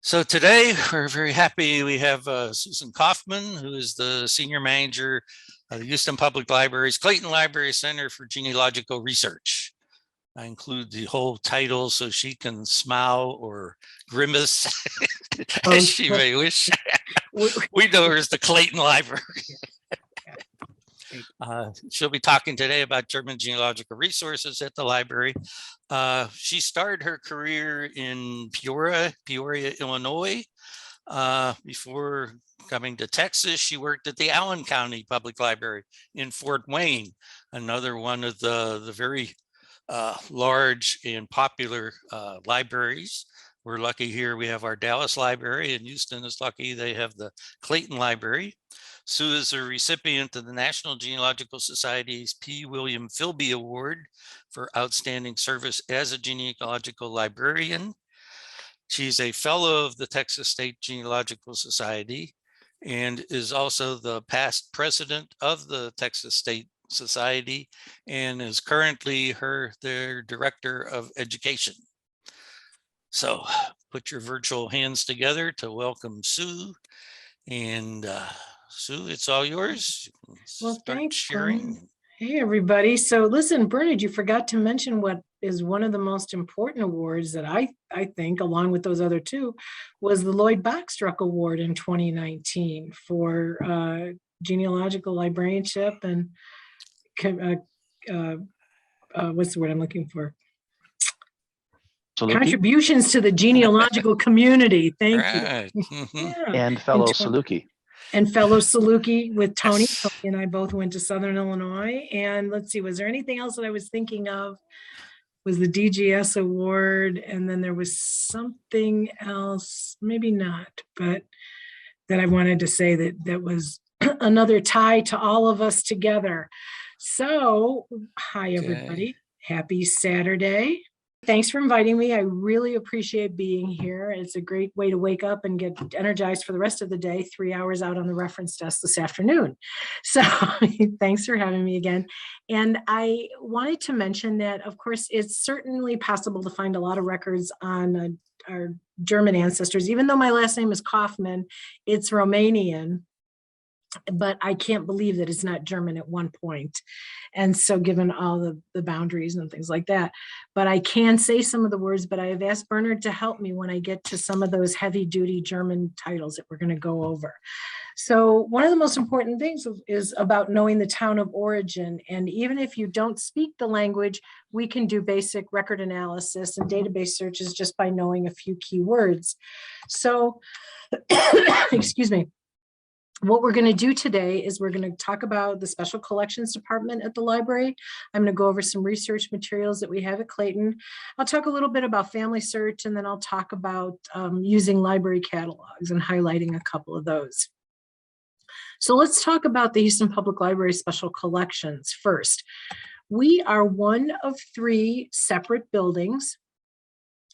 So today we're very happy we have Susan Kaufman, who is the senior manager of the Houston Public Library's Clayton Library Center for Genealogical Research. I include the whole title so she can smile or grimace as she may wish. We know her as the Clayton Library. She'll be talking today about German genealogical resources at the library. She started her career in Peoria, Illinois. Before coming to Texas, she worked at the Allen County Public Library in Fort Wayne, another one of the very large and popular libraries. We're lucky here we have our Dallas Library, and Houston is lucky they have the Clayton Library. Sue is a recipient of the National Genealogical Society's P. William Philby Award for outstanding service as a genealogical librarian. She's a fellow of the Texas State Genealogical Society and is also the past president of the Texas State Society and is currently their director of education. So put your virtual hands together to welcome Sue. And Sue, it's all yours. Well, thanks, sharing. Hey, everybody. So listen, Bernard, you forgot to mention what is one of the most important awards that I think, along with those other two, was the Lloyd Bachstruck Award in 2019 for genealogical librarianship and what's the word I'm looking for? Contributions to the genealogical community. Thank you. Yeah. And fellow Saluki. And fellow Saluki with Tony. Yes. Tony and I both went to Southern Illinois. And let's see, was there anything else that I was thinking of? Was the DGS award, and then there was something else, maybe not, but that I wanted to say that was another tie to all of us together. So, hi everybody. Happy Saturday. Thanks for inviting me. I really appreciate being here. It's a great way to wake up and get energized for the rest of the day, 3 hours out on the reference desk this afternoon. So thanks for having me again. And I wanted to mention that, of course, it's certainly possible to find a lot of records on our German ancestors. Even though my last name is Kaufman, it's Romanian. But I can't believe that it's not German at one point. And so given all the boundaries and things like that, but I can say some of the words, but I have asked Bernard to help me when I get to some of those heavy duty German titles that we're going to go over. So one of the most important things is about knowing the town of origin. And even if you don't speak the language, we can do basic record analysis and database searches just by knowing a few key words. So, excuse me. What we're going to do today is we're going to talk about the Special Collections Department at the library. I'm going to go over some research materials that we have at Clayton. I'll talk a little bit about FamilySearch, and then I'll talk about using library catalogs and highlighting a couple of those. So let's talk about the Houston Public Library Special Collections first. We are one of 3 separate buildings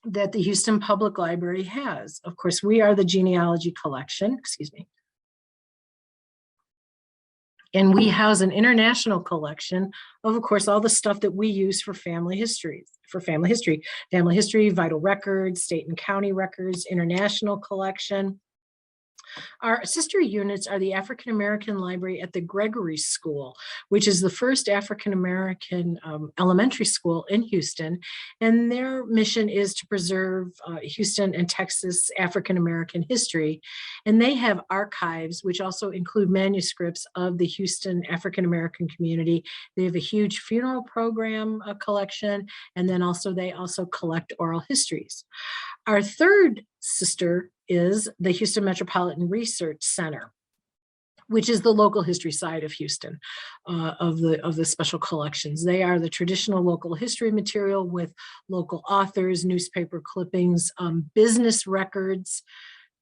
that the Houston Public Library has. Of course, we are the genealogy collection, excuse me. And we house an international collection of course, all the stuff that we use for family history, vital records, state and county records, international collection. Our sister units are the African American Library at the Gregory School, which is the first African American elementary school in Houston. And their mission is to preserve Houston and Texas African American history. And they have archives, which also include manuscripts of the Houston African American community. They have a huge funeral program collection, and then they also collect oral histories. Our third sister is the Houston Metropolitan Research Center, which is the local history side of Houston, of the special collections. They are the traditional local history material with local authors, newspaper clippings, business records,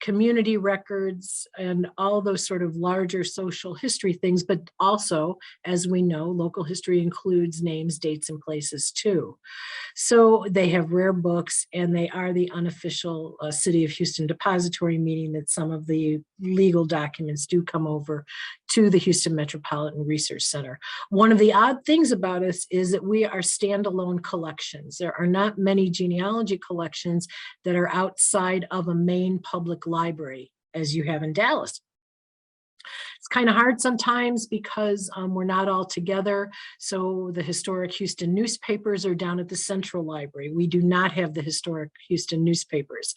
community records, and all those sort of larger social history things. But also, as we know, local history includes names, dates, and places too. So they have rare books, and they are the unofficial City of Houston depository, meaning that some of the legal documents do come over to the Houston Metropolitan Research Center. One of the odd things about us is that we are standalone collections. There are not many genealogy collections that are outside of a main public library, as you have in Dallas. It's kind of hard sometimes because we're not all together. So the historic Houston newspapers are down at the Central Library. We do not have the historic Houston newspapers.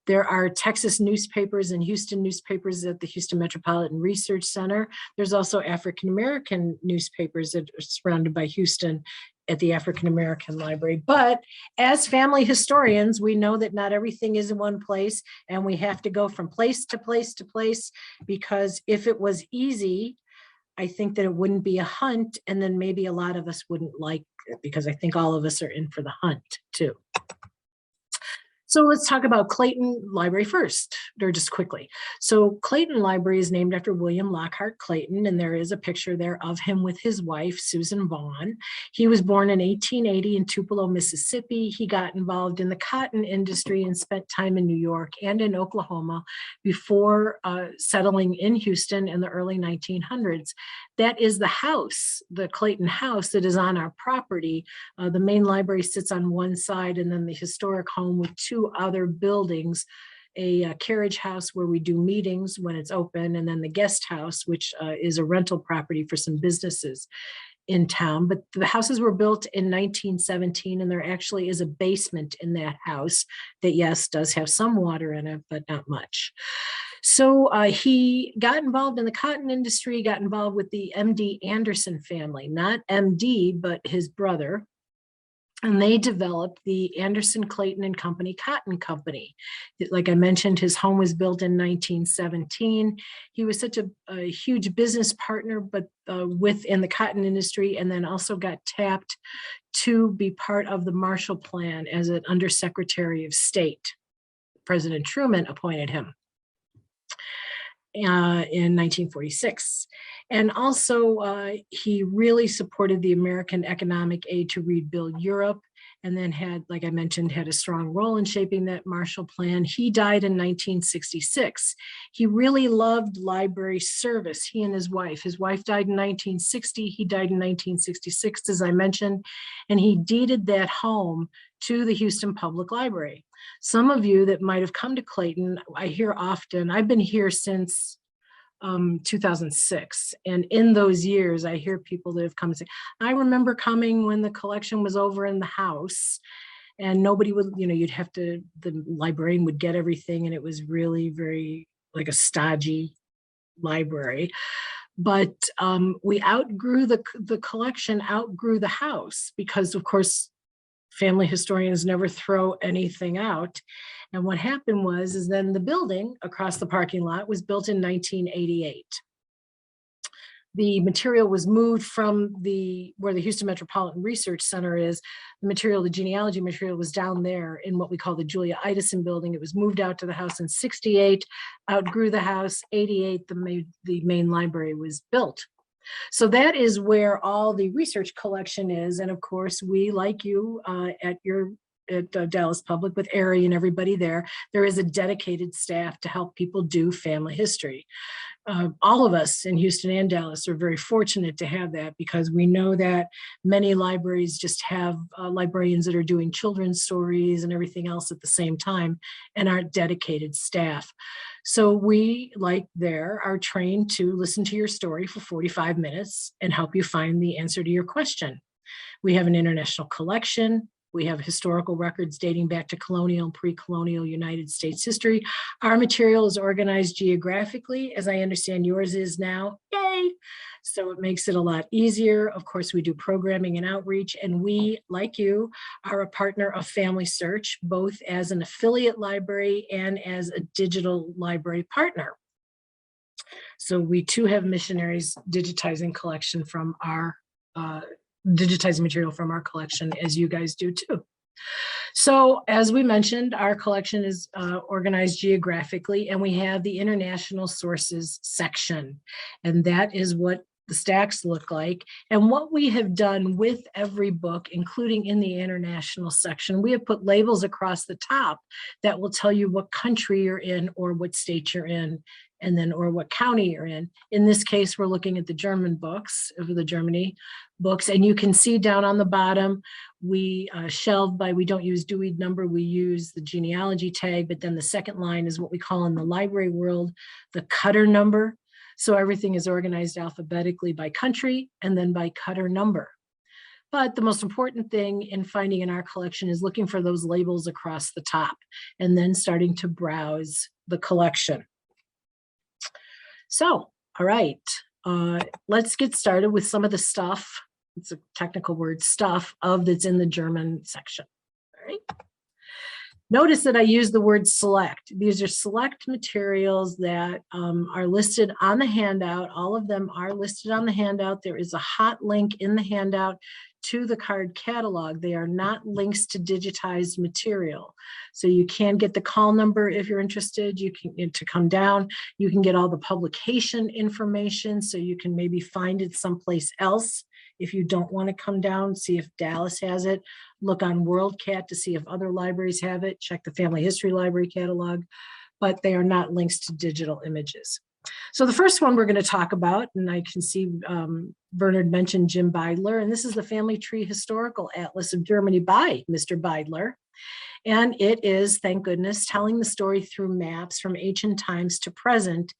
There are Texas newspapers and Houston newspapers at the Houston Metropolitan Research Center. There's also African-American newspapers that are surrounded by Houston at the African-American Library. But as family historians, we know that not everything is in one place, and we have to go from place to place to place, because if it was easy, I think that it wouldn't be a hunt, and then maybe a lot of us wouldn't like it, because I think all of us are in for the hunt too. So let's talk about Clayton Library first, or just quickly. So Clayton Library is named after William Lockhart Clayton, and there is a picture there of him with his wife, Susan Vaughn. He was born in 1880 in Tupelo, Mississippi. He got involved in the cotton industry and spent time in New York and in Oklahoma before settling in Houston in the early 1900s. That is the house, the Clayton House, that is on our property. The main library sits on one side, and then the historic home with two other buildings, a carriage house where we do meetings when it's open, and then the guest house, which is a rental property for some businesses in town. But the houses were built in 1917, and there actually is a basement in that house that, yes, does have some water in it, but not much. So he got involved in the cotton industry, got involved with the M.D. Anderson family, not M.D., but his brother. And they developed the Anderson, Clayton and Company Cotton Company. Like I mentioned, his home was built in 1917. He was such a huge business partner, but within the cotton industry, and then also got tapped to be part of the Marshall Plan as an Undersecretary of State. President Truman appointed him in 1946. And also he really supported the American economic aid to rebuild Europe, and then had, like I mentioned, had a strong role in shaping that Marshall Plan. He died in 1966. He really loved library service, he and his wife. His wife died in 1960, he died in 1966, as I mentioned, and he deeded that home to the Houston Public Library. Some of you that might have come to Clayton, I hear often, I've been here since 2006. And in those years, I hear people that have come and say, I remember coming when the collection was over in the house, and nobody would, you'd have to, the librarian would get everything, and it was really very like a stodgy library. But we outgrew the collection, outgrew the house, because of course, family historians never throw anything out. And what happened is then the building across the parking lot was built in 1988. The material was moved from where the Houston Metropolitan Research Center is. The genealogy material was down there in what we call the Julia Idison building. It was moved out to the house in 68, outgrew the house. 88, the main library was built. So that is where all the research collection is. And of course, we, like you at Dallas Public with Ari and everybody there is a dedicated staff to help people do family history. All of us in Houston and Dallas are very fortunate to have that, because we know that many libraries just have librarians that are doing children's stories and everything else at the same time, and aren't dedicated staff. So we, like are trained to listen to your story for 45 minutes and help you find the answer to your question. We have an international collection. We have historical records dating back to colonial and pre-colonial United States history. Our material is organized geographically, as I understand yours is now. Yay! So it makes it a lot easier. Of course, we do programming and outreach, and we, like you, are a partner of FamilySearch, both as an affiliate library and as a digital library partner. So we too have missionaries digitizing collection from our digitizing material from our collection, as you guys do too. So as we mentioned, our collection is organized geographically, and we have the international sources section. And that is what the stacks look like. And what we have done with every book, including in the international section, we have put labels across the top that will tell you what country you're in or what state you're in, and then or what county you're in. In this case, we're looking at the German books, of the Germany books, and you can see down on the bottom, we shelved by, we don't use Dewey number, we use the genealogy tag, but then the second line is what we call in the library world, the Cutter number. So everything is organized alphabetically by country and then by Cutter number. But the most important thing in finding in our collection is looking for those labels across the top and then starting to browse the collection. So, all right, let's get started with some of the stuff. It's a technical word, stuff that's in the German section. All right. Notice that I use the word select. These are select materials that are listed on the handout. All of them are listed on the handout. There is a hot link in the handout to the card catalog. They are not links to digitized material. So you can get the call number if you're interested. You can to come down. You can get all the publication information, so you can maybe find it someplace else. If you don't want to come down, see if Dallas has it. Look on WorldCat to see if other libraries have it. Check the Family History Library catalog, but they are not links to digital images. So the first one we're going to talk about, and I can see Bernard mentioned Jim Beidler, and this is the Family Tree Historical Atlas of Germany by Mr. Beidler. And it is, thank goodness, telling the story through maps from ancient times to present.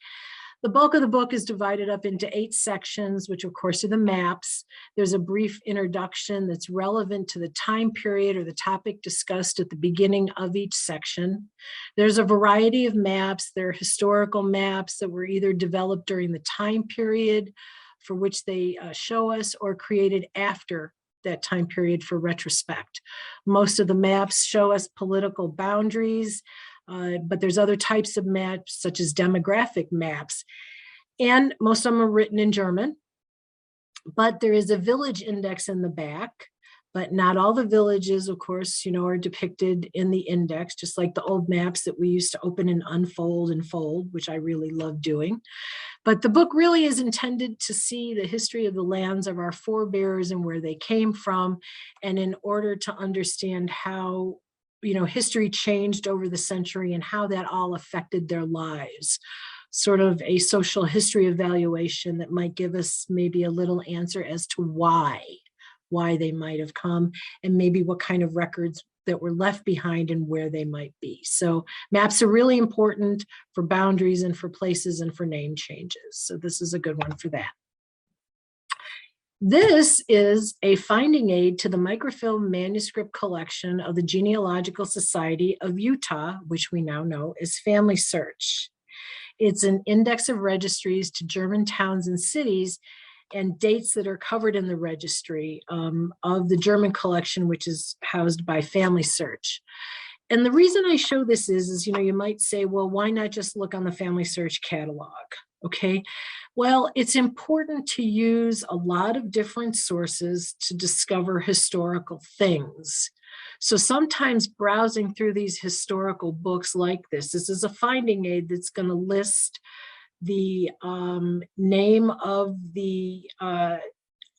The bulk of the book is divided up into 8 sections, which of course are the maps. There's a brief introduction that's relevant to the time period or the topic discussed at the beginning of each section. There's a variety of maps. There are historical maps that were either developed during the time period for which they show us or created after that time period for retrospect. Most of the maps show us political boundaries, but there's other types of maps, such as demographic maps. And most of them are written in German. But there is a village index in the back, but not all the villages, of course, are depicted in the index, just like the old maps that we used to open and unfold and fold, which I really love doing. But the book really is intended to see the history of the lands of our forebears and where they came from. And in order to understand how history changed over the century and how that all affected their lives. Sort of a social history evaluation that might give us maybe a little answer as to why they might have come and maybe what kind of records that were left behind and where they might be. So maps are really important for boundaries and for places and for name changes. So this is a good one for that. This is a finding aid to the microfilm manuscript collection of the Genealogical Society of Utah, which we now know as FamilySearch. It's an index of registries to German towns and cities and dates that are covered in the registry of the German collection, which is housed by FamilySearch. And the reason I show this is you might say, well, why not just look on the FamilySearch catalog? Okay, well, it's important to use a lot of different sources to discover historical things. So sometimes browsing through these historical books like this is a finding aid that's going to list the name of the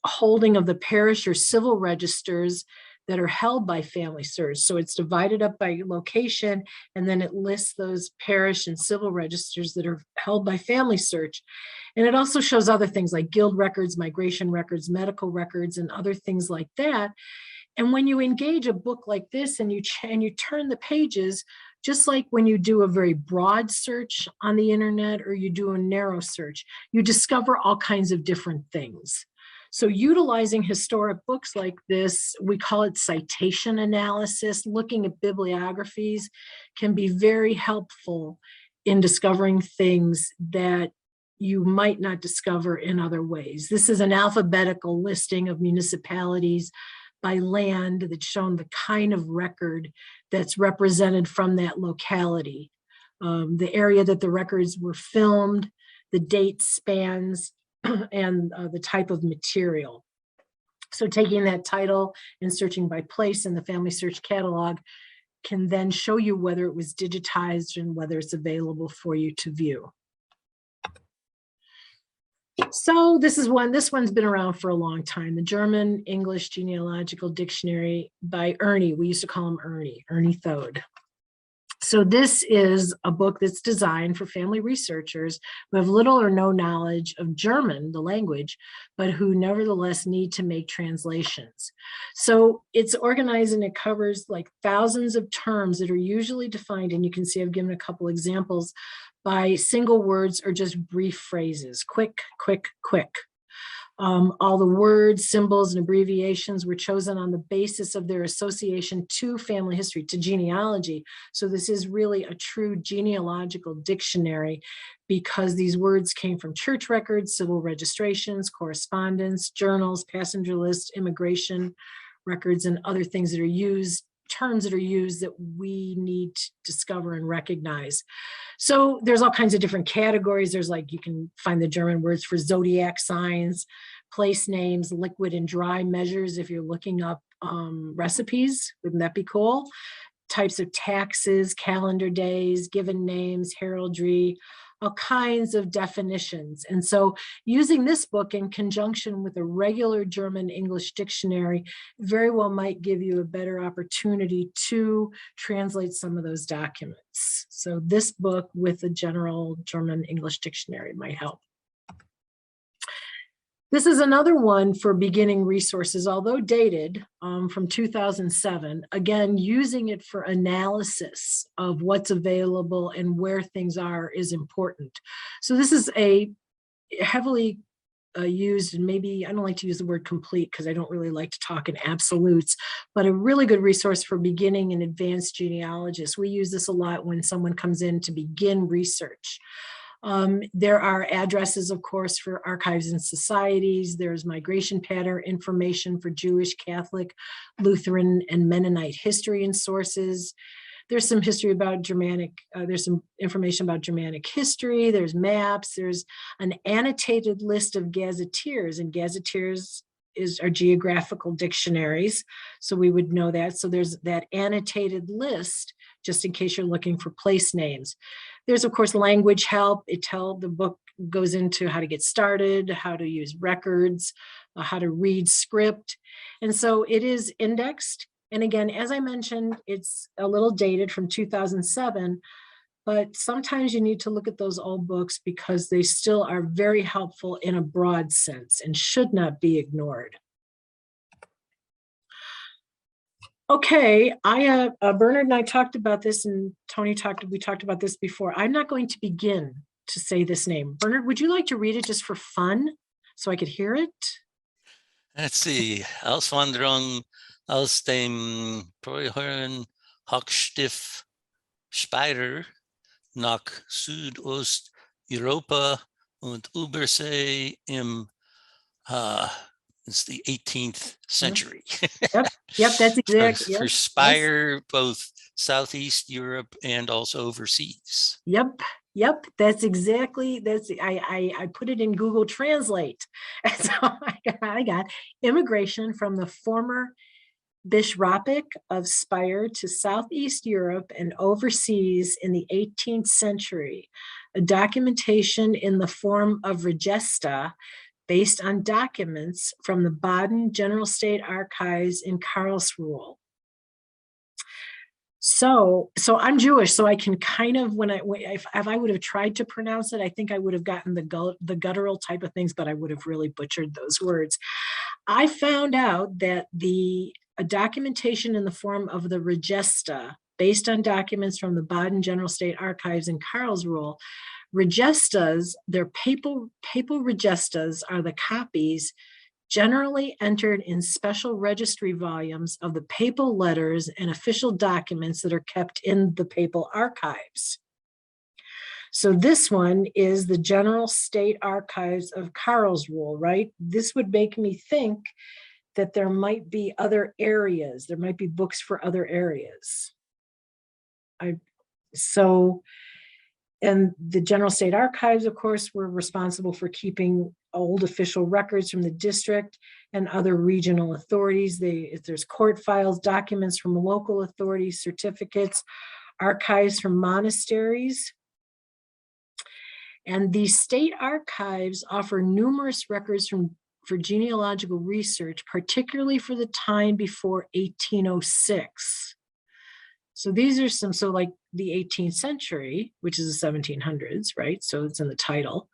holding of the parish or civil registers that are held by FamilySearch. So it's divided up by location, and then it lists those parish and civil registers that are held by FamilySearch. And it also shows other things like guild records, migration records, medical records, and other things like that. And when you engage a book like this and you turn the pages, just like when you do a very broad search on the internet or you do a narrow search, you discover all kinds of different things. So utilizing historic books like this, we call it citation analysis, looking at bibliographies can be very helpful in discovering things that you might not discover in other ways. This is an alphabetical listing of municipalities by land that's shown the kind of record that's represented from that locality, the area that the records were filmed, the date spans, and the type of material. So taking that title and searching by place in the FamilySearch catalog can then show you whether it was digitized and whether it's available for you to view. So this one's been around for a long time. The German English Genealogical Dictionary by Ernie. We used to call him Ernie Thode. So this is a book that's designed for family researchers who have little or no knowledge of German, the language, but who nevertheless need to make translations. So it's organized and it covers like thousands of terms that are usually defined, and you can see I've given a couple examples, by single words or just brief phrases, quick, quick, quick. All the words, symbols, and abbreviations were chosen on the basis of their association to family history, to genealogy. So this is really a true genealogical dictionary because these words came from church records, civil registrations, correspondence, journals, passenger lists, immigration records, and other things that are used, terms that are used that we need to discover and recognize. So there's all kinds of different categories. There's like, you can find the German words for zodiac signs, place names, liquid and dry measures if you're looking up recipes. Wouldn't that be cool? Types of taxes, calendar days, given names, heraldry, all kinds of definitions. And so using this book in conjunction with a regular German English dictionary very well might give you a better opportunity to translate some of those documents. So this book with a general German English dictionary might help. This is another one for beginning resources, although dated from 2007, again, using it for analysis of what's available and where things are is important. So this is a heavily used, and maybe I don't like to use the word complete because I don't really like to talk in absolutes, but a really good resource for beginning and advanced genealogists. We use this a lot when someone comes in to begin research. There are addresses, of course, for archives and societies. There's migration pattern information for Jewish, Catholic, Lutheran, and Mennonite history and sources. There's some history about Germanic, there's some information about Germanic history, there's maps, there's an annotated list of gazetteers, and gazetteers are geographical dictionaries, so we would know that. So there's that annotated list, just in case you're looking for place names. There's, of course, language help. The book goes into how to get started, how to use records, how to read script. And so it is indexed. And again, as I mentioned, it's a little dated from 2007, but sometimes you need to look at those old books because they still are very helpful in a broad sense and should not be ignored. Okay, Bernard and I talked about this, and Tony we talked about this before. I'm not going to begin to say this name. Bernard, would you like to read it just for fun so I could hear it? Let's see. Auswanderung aus dem Preußen Hochstift Speyer nach Südosteuropa und Übersee im it's the 18th century. Yep, that's exactly. For Speyer, both Southeast Europe and also overseas. Yep, that's exactly, I put it in Google Translate. And so I got immigration from the former bishopric of Speyer to Southeast Europe and overseas in the 18th century. A documentation in the form of regesta based on documents from the Baden General State Archives in Karlsruhe. So I'm Jewish, so I can kind of, if I would have tried to pronounce it, I think I would have gotten the guttural type of things, but I would have really butchered those words. I found out that a documentation in the form of the regesta, based on documents from the Baden General State Archives in Karlsruhe, regestas, their papal regestas are the copies generally entered in special registry volumes of the papal letters and official documents that are kept in the papal archives. So this one is the General State Archives of Karlsruhe, right? This would make me think that there might be other areas. There might be books for other areas. And the General State Archives, of course, were responsible for keeping old official records from the district and other regional authorities. If there's court files, documents from local authorities, certificates, archives from monasteries. And the state archives offer numerous records for genealogical research, particularly for the time before 1806. So these are some, so like the 18th century, which is the 1700s, right? So it's in the title.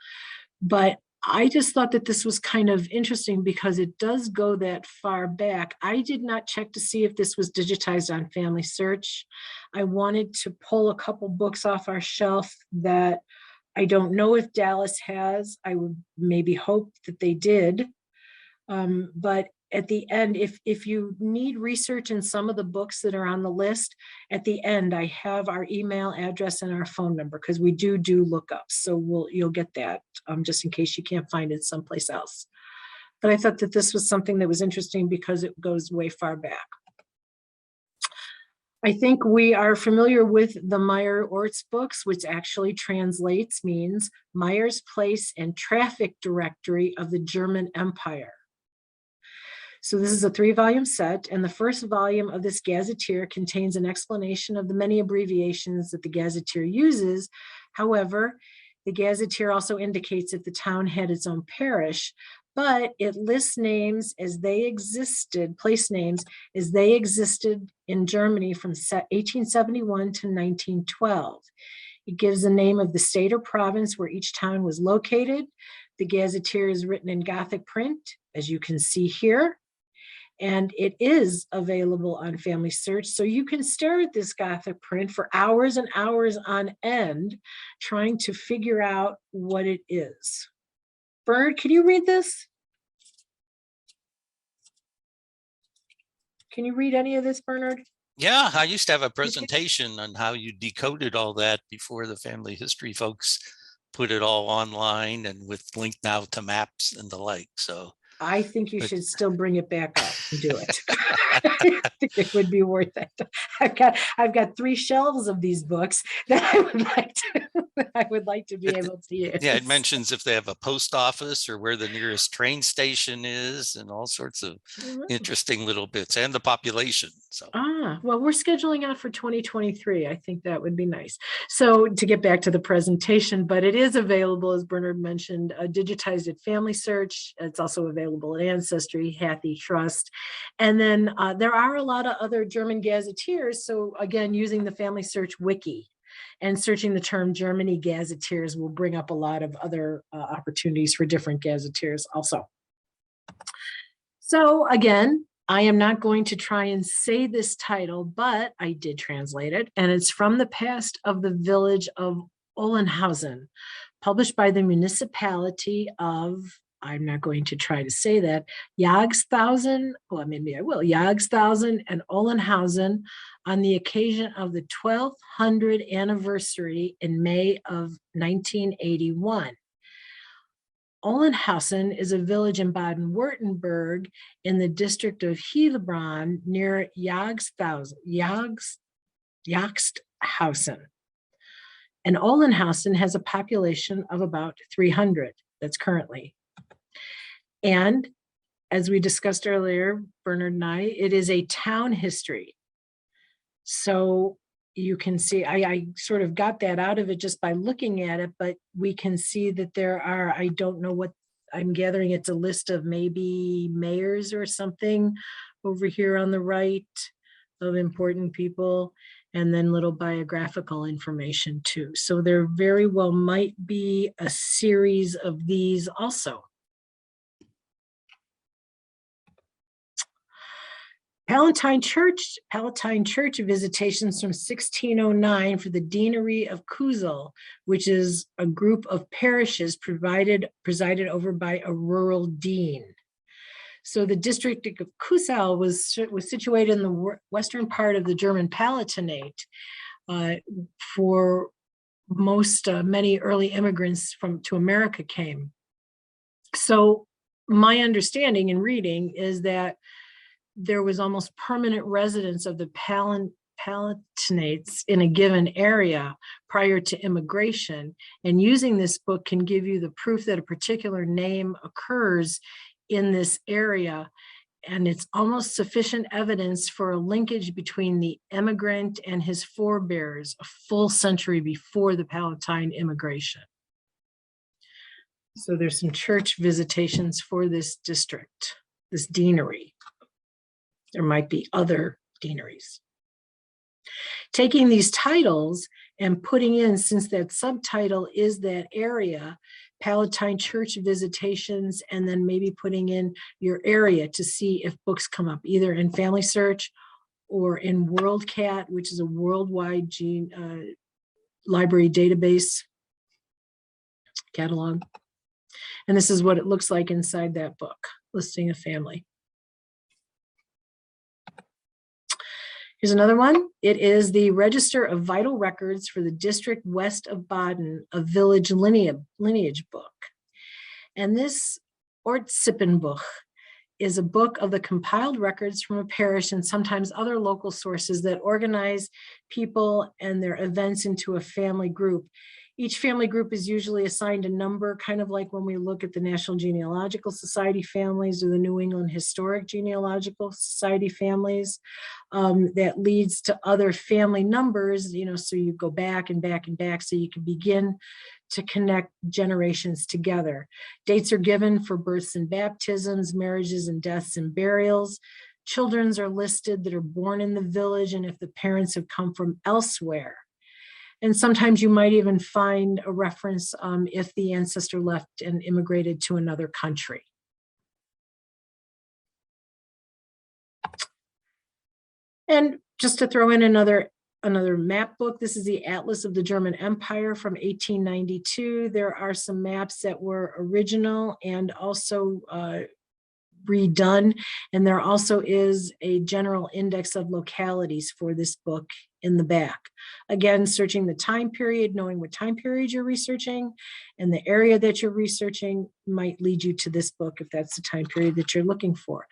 But I just thought that this was kind of interesting because it does go that far back. I did not check to see if this was digitized on FamilySearch. I wanted to pull a couple books off our shelf that I don't know if Dallas has. I would maybe hope that they did. But at the end, if you need research in some of the books that are on the list, at the end, I have our email address and our phone number because we do lookups. So you'll get that just in case you can't find it someplace else. But I thought that this was something that was interesting because it goes way far back. I think we are familiar with the Meyer-Orts books, which actually means Meyer's Place and Traffic Directory of the German Empire. So this is a 3-volume set, and the first volume of this gazetteer contains an explanation of the many abbreviations that the gazetteer uses. However, the gazetteer also indicates that the town had its own parish, but it lists names as they existed, place names as they existed in Germany from 1871 to 1912. It gives the name of the state or province where each town was located. The gazetteer is written in Gothic print, as you can see here. And it is available on FamilySearch. So you can stare at this Gothic print for hours and hours on end, trying to figure out what it is. Bernard, can you read this? Can you read any of this, Bernard? Yeah, I used to have a presentation on how you decoded all that before the family history folks put it all online and with link now to maps and the like. So I think you should still bring it back up and do it. I think it would be worth it. I've got 3 shelves of these books that I would like to be able to use. Yeah, it mentions if they have a post office or where the nearest train station is and all sorts of interesting little bits and the population. So well, we're scheduling out for 2023. I think that would be nice. So to get back to the presentation, but it is available, as Bernard mentioned, digitized at FamilySearch. It's also available at Ancestry, Hathi Trust. And then there are a lot of other German gazetteers. So again, using the FamilySearch wiki and searching the term Germany gazetteers will bring up a lot of other opportunities for different gazetteers also. So again, I am not going to try and say this title, but I did translate it, and it's From the Past of the Village of Ohlenhausen, published by the municipality of, I'm not going to try to say that, Jagshausen, well, maybe I will, Jagshausen and Ohlenhausen on the occasion of the 1200th anniversary in May of 1981. Ohlenhausen is a village in Baden-Württemberg in the district of Hildebrand near Jagshausen. And Ohlenhausen has a population of about 300, that's currently. And as we discussed earlier, Bernard and I, it is a town history. So you can see, I sort of got that out of it just by looking at it, but we can see that there are, I don't know what, I'm gathering it's a list of maybe mayors or something over here on the right of important people, and then little biographical information too. So there very well might be a series of these also. Palatine Church visitations from 1609 for the Deanery of Kusel, which is a group of parishes presided over by a rural dean. So the district of Kusel was situated in the western part of the German Palatinate for many early immigrants to America came. So my understanding in reading is that there was almost permanent residence of the Palatinates in a given area prior to immigration. And using this book can give you the proof that a particular name occurs in this area. And it's almost sufficient evidence for a linkage between the immigrant and his forebears a full century before the Palatine immigration. So there's some church visitations for this district, this deanery. There might be other deaneries. Taking these titles and putting in, since that subtitle is that area, Palatine Church Visitations, and then maybe putting in your area to see if books come up, either in FamilySearch or in WorldCat, which is a worldwide library database catalog. And this is what it looks like inside that book, listing a family. Here's another one. It is the Register of Vital Records for the District West of Baden, a village lineage book. And this Ortssippenbuch is a book of the compiled records from a parish and sometimes other local sources that organize people and their events into a family group. Each family group is usually assigned a number, kind of like when we look at the National Genealogical Society families or the New England Historic Genealogical Society families. That leads to other family numbers, so you go back and back and back so you can begin to connect generations together. Dates are given for births and baptisms, marriages and deaths and burials. Children are listed that are born in the village and if the parents have come from elsewhere. And sometimes you might even find a reference if the ancestor left and immigrated to another country. And just to throw in another map book, this is the Atlas of the German Empire from 1892. There are some maps that were original and also redone. And there also is a general index of localities for this book in the back. Again, searching the time period, knowing what time period you're researching and the area that you're researching might lead you to this book if that's the time period that you're looking for.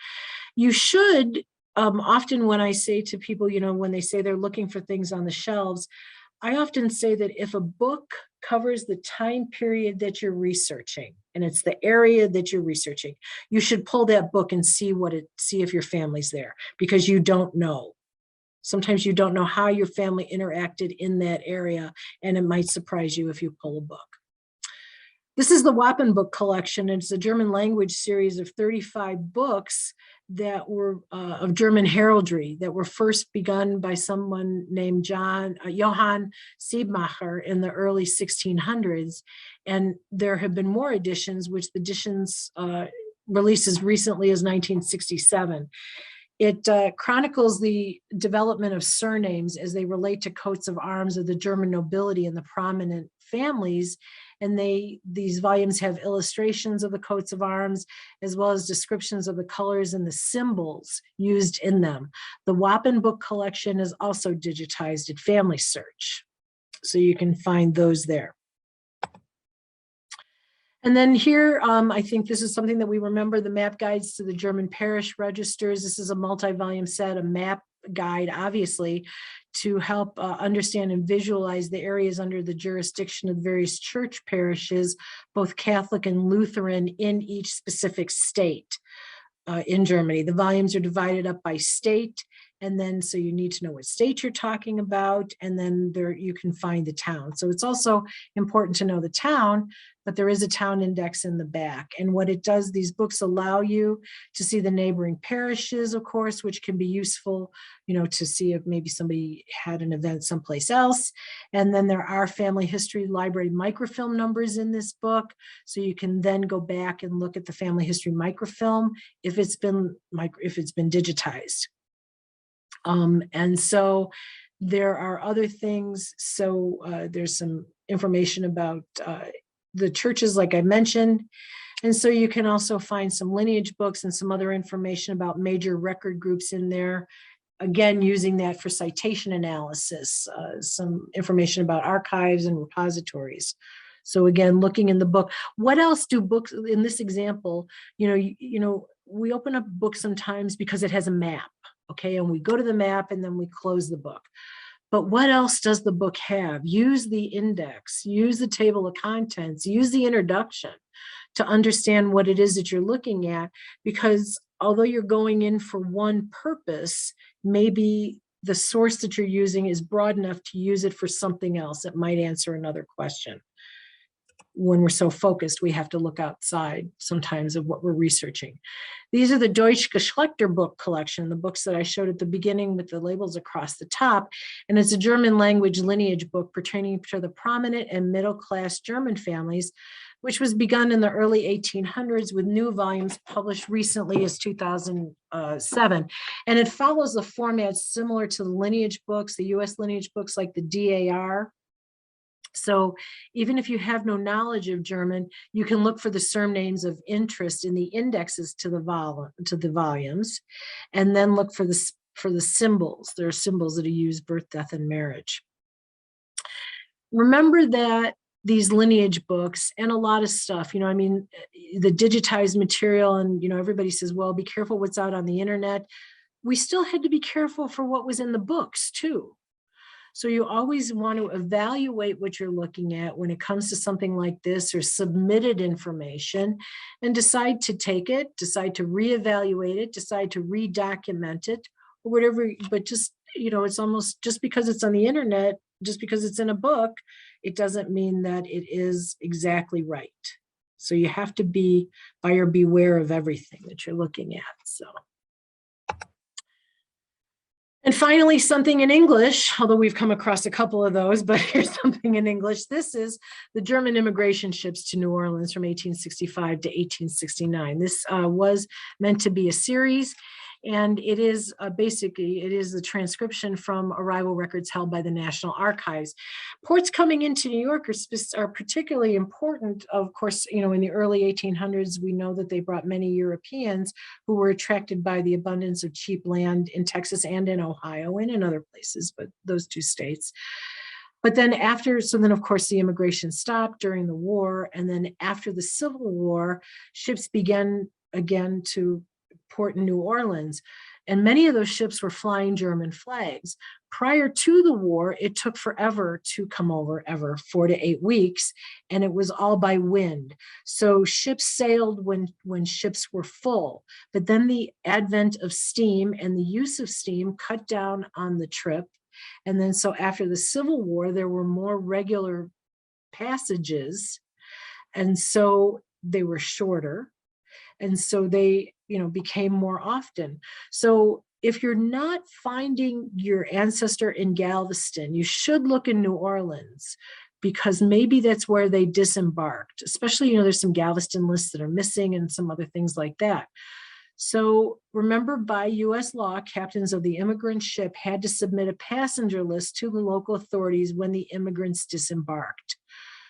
You should, often when I say to people, when they say they're looking for things on the shelves, I often say that if a book covers the time period that you're researching and it's the area that you're researching, you should pull that book and see if your family's there, because you don't know. Sometimes you don't know how your family interacted in that area, and it might surprise you if you pull a book. This is the Wappenbuch collection. It's a German language series of 35 books that were of German heraldry that were first begun by someone named Johann Siebmacher in the early 1600s. And there have been more editions, which the editions released as recently as 1967. It chronicles the development of surnames as they relate to coats of arms of the German nobility and the prominent families. And these volumes have illustrations of the coats of arms, as well as descriptions of the colors and the symbols used in them. The Wappenbuch collection is also digitized at FamilySearch, so you can find those there. And then here, I think this is something that we remember, the map guides to the German parish registers. This is a multi-volume set, a map guide, obviously, to help understand and visualize the areas under the jurisdiction of the various church parishes, both Catholic and Lutheran, in each specific state in Germany. The volumes are divided up by state, and then so you need to know what state you're talking about, and then there you can find the town. So it's also important to know the town, but there is a town index in the back. And what it does, these books allow you to see the neighboring parishes, of course, which can be useful, to see if maybe somebody had an event someplace else. And then there are family history library microfilm numbers in this book. So you can then go back and look at the family history microfilm if it's been digitized. And so there are other things. So there's some information about the churches, like I mentioned. And so you can also find some lineage books and some other information about major record groups in there. Again, using that for citation analysis, some information about archives and repositories. So again, looking in the book, what else do books, in this example, we open up a book sometimes because it has a map, okay? And we go to the map and then we close the book. But what else does the book have? Use the index, use the table of contents, use the introduction to understand what it is that you're looking at, because although you're going in for one purpose, maybe the source that you're using is broad enough to use it for something else that might answer another question. when we're so focused, we have to look outside sometimes of what we're researching. These are the Deutsche Geschlechter book collection, the books that I showed at the beginning with the labels across the top. And it's a German language lineage book pertaining to the prominent and middle-class German families, which was begun in the early 1800s with new volumes published recently as 2007. And it follows the format similar to the lineage books, the US lineage books like the DAR. So even if you have no knowledge of German, you can look for the surnames of interest in the indexes to the volumes, and then look for the symbols. There are symbols that are used: birth, death, and marriage. Remember that these lineage books and a lot of stuff, I mean, the digitized material, and everybody says, well, be careful what's out on the internet. We still had to be careful for what was in the books too. So you always want to evaluate what you're looking at when it comes to something like this or submitted information, and decide to take it, decide to reevaluate it, decide to redocument it, or whatever. But just, it's almost just because it's on the internet, just because it's in a book, it doesn't mean that it is exactly right. So you have to be buyer beware of everything that you're looking at. So. And finally, something in English, although we've come across a couple of those, but here's something in English. This is the German immigration ships to New Orleans from 1865 to 1869. This was meant to be a series, and it is basically, it is the transcription from arrival records held by the National Archives. Ports coming into New York are particularly important. Of course, in the early 1800s, we know that they brought many Europeans who were attracted by the abundance of cheap land in Texas and in Ohio and in other places, but those two states. But then then of course the immigration stopped during the war. And then after the Civil War, ships began again to port in New Orleans. And many of those ships were flying German flags. Prior to the war, it took forever to come over, 4 to 8 weeks, and it was all by wind. So ships sailed when ships were full, but then the advent of steam and the use of steam cut down on the trip. And then so after the Civil War, there were more regular passages, and so they were shorter. And so they, became more often. So if you're not finding your ancestor in Galveston, you should look in New Orleans, because maybe that's where they disembarked. Especially, there's some Galveston lists that are missing and some other things like that. So remember, by US law, captains of the immigrant ship had to submit a passenger list to the local authorities when the immigrants disembarked.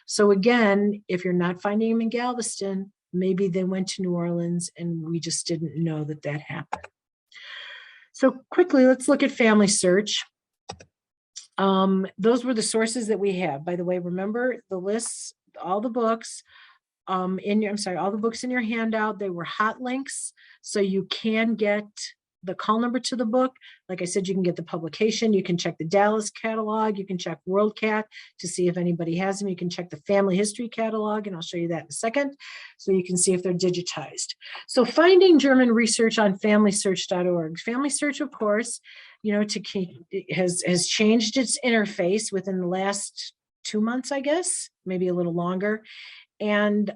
So again, if you're not finding them in Galveston, maybe they went to New Orleans and we just didn't know that happened. So quickly, let's look at FamilySearch. Those were the sources that we have. By the way, remember the lists, all the books all the books in your handout, they were hot links. So you can get the call number to the book. Like I said, you can get the publication. You can check the Dallas catalog. You can check WorldCat to see if anybody has them. You can check the family history catalog, and I'll show you that in a second. So you can see if they're digitized. So finding German research on FamilySearch.org. FamilySearch, of course, has changed its interface within the last 2 months, I guess, maybe a little longer. And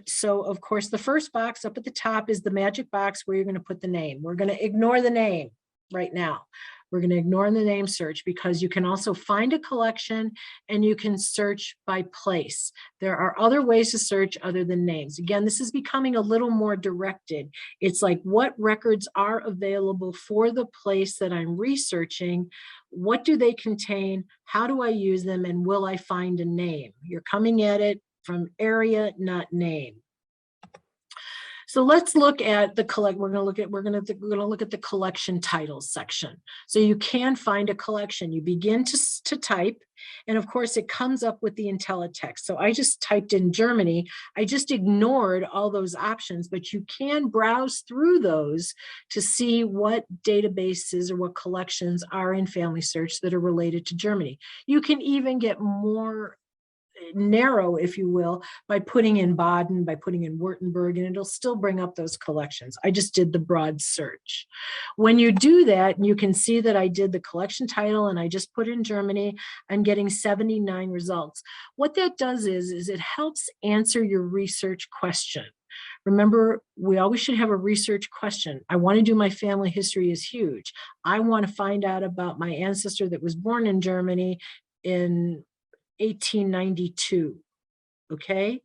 so, of course, the first box up at the top is the magic box where you're going to put the name. We're going to ignore the name right now. We're going to ignore the name search, because you can also find a collection and you can search by place. There are other ways to search other than names. Again, this is becoming a little more directed. It's like, what records are available for the place that I'm researching? What do they contain? How do I use them? And will I find a name? You're coming at it from area, not name. So let's look at the we're going to look at the collection titles section. So you can find a collection. You begin to type, and of course it comes up with the IntelliText. So I just typed in Germany. I just ignored all those options, but you can browse through those to see what databases or what collections are in FamilySearch that are related to Germany. You can even get more narrow, if you will, by putting in Baden, by putting in Württemberg, and it'll still bring up those collections. I just did the broad search. When you do that, you can see that I did the collection title and I just put in Germany, I'm getting 79 results. What that does is it helps answer your research question. Remember, we always should have a research question. I want to do my family history is huge. I want to find out about my ancestor that was born in Germany in 1892, okay?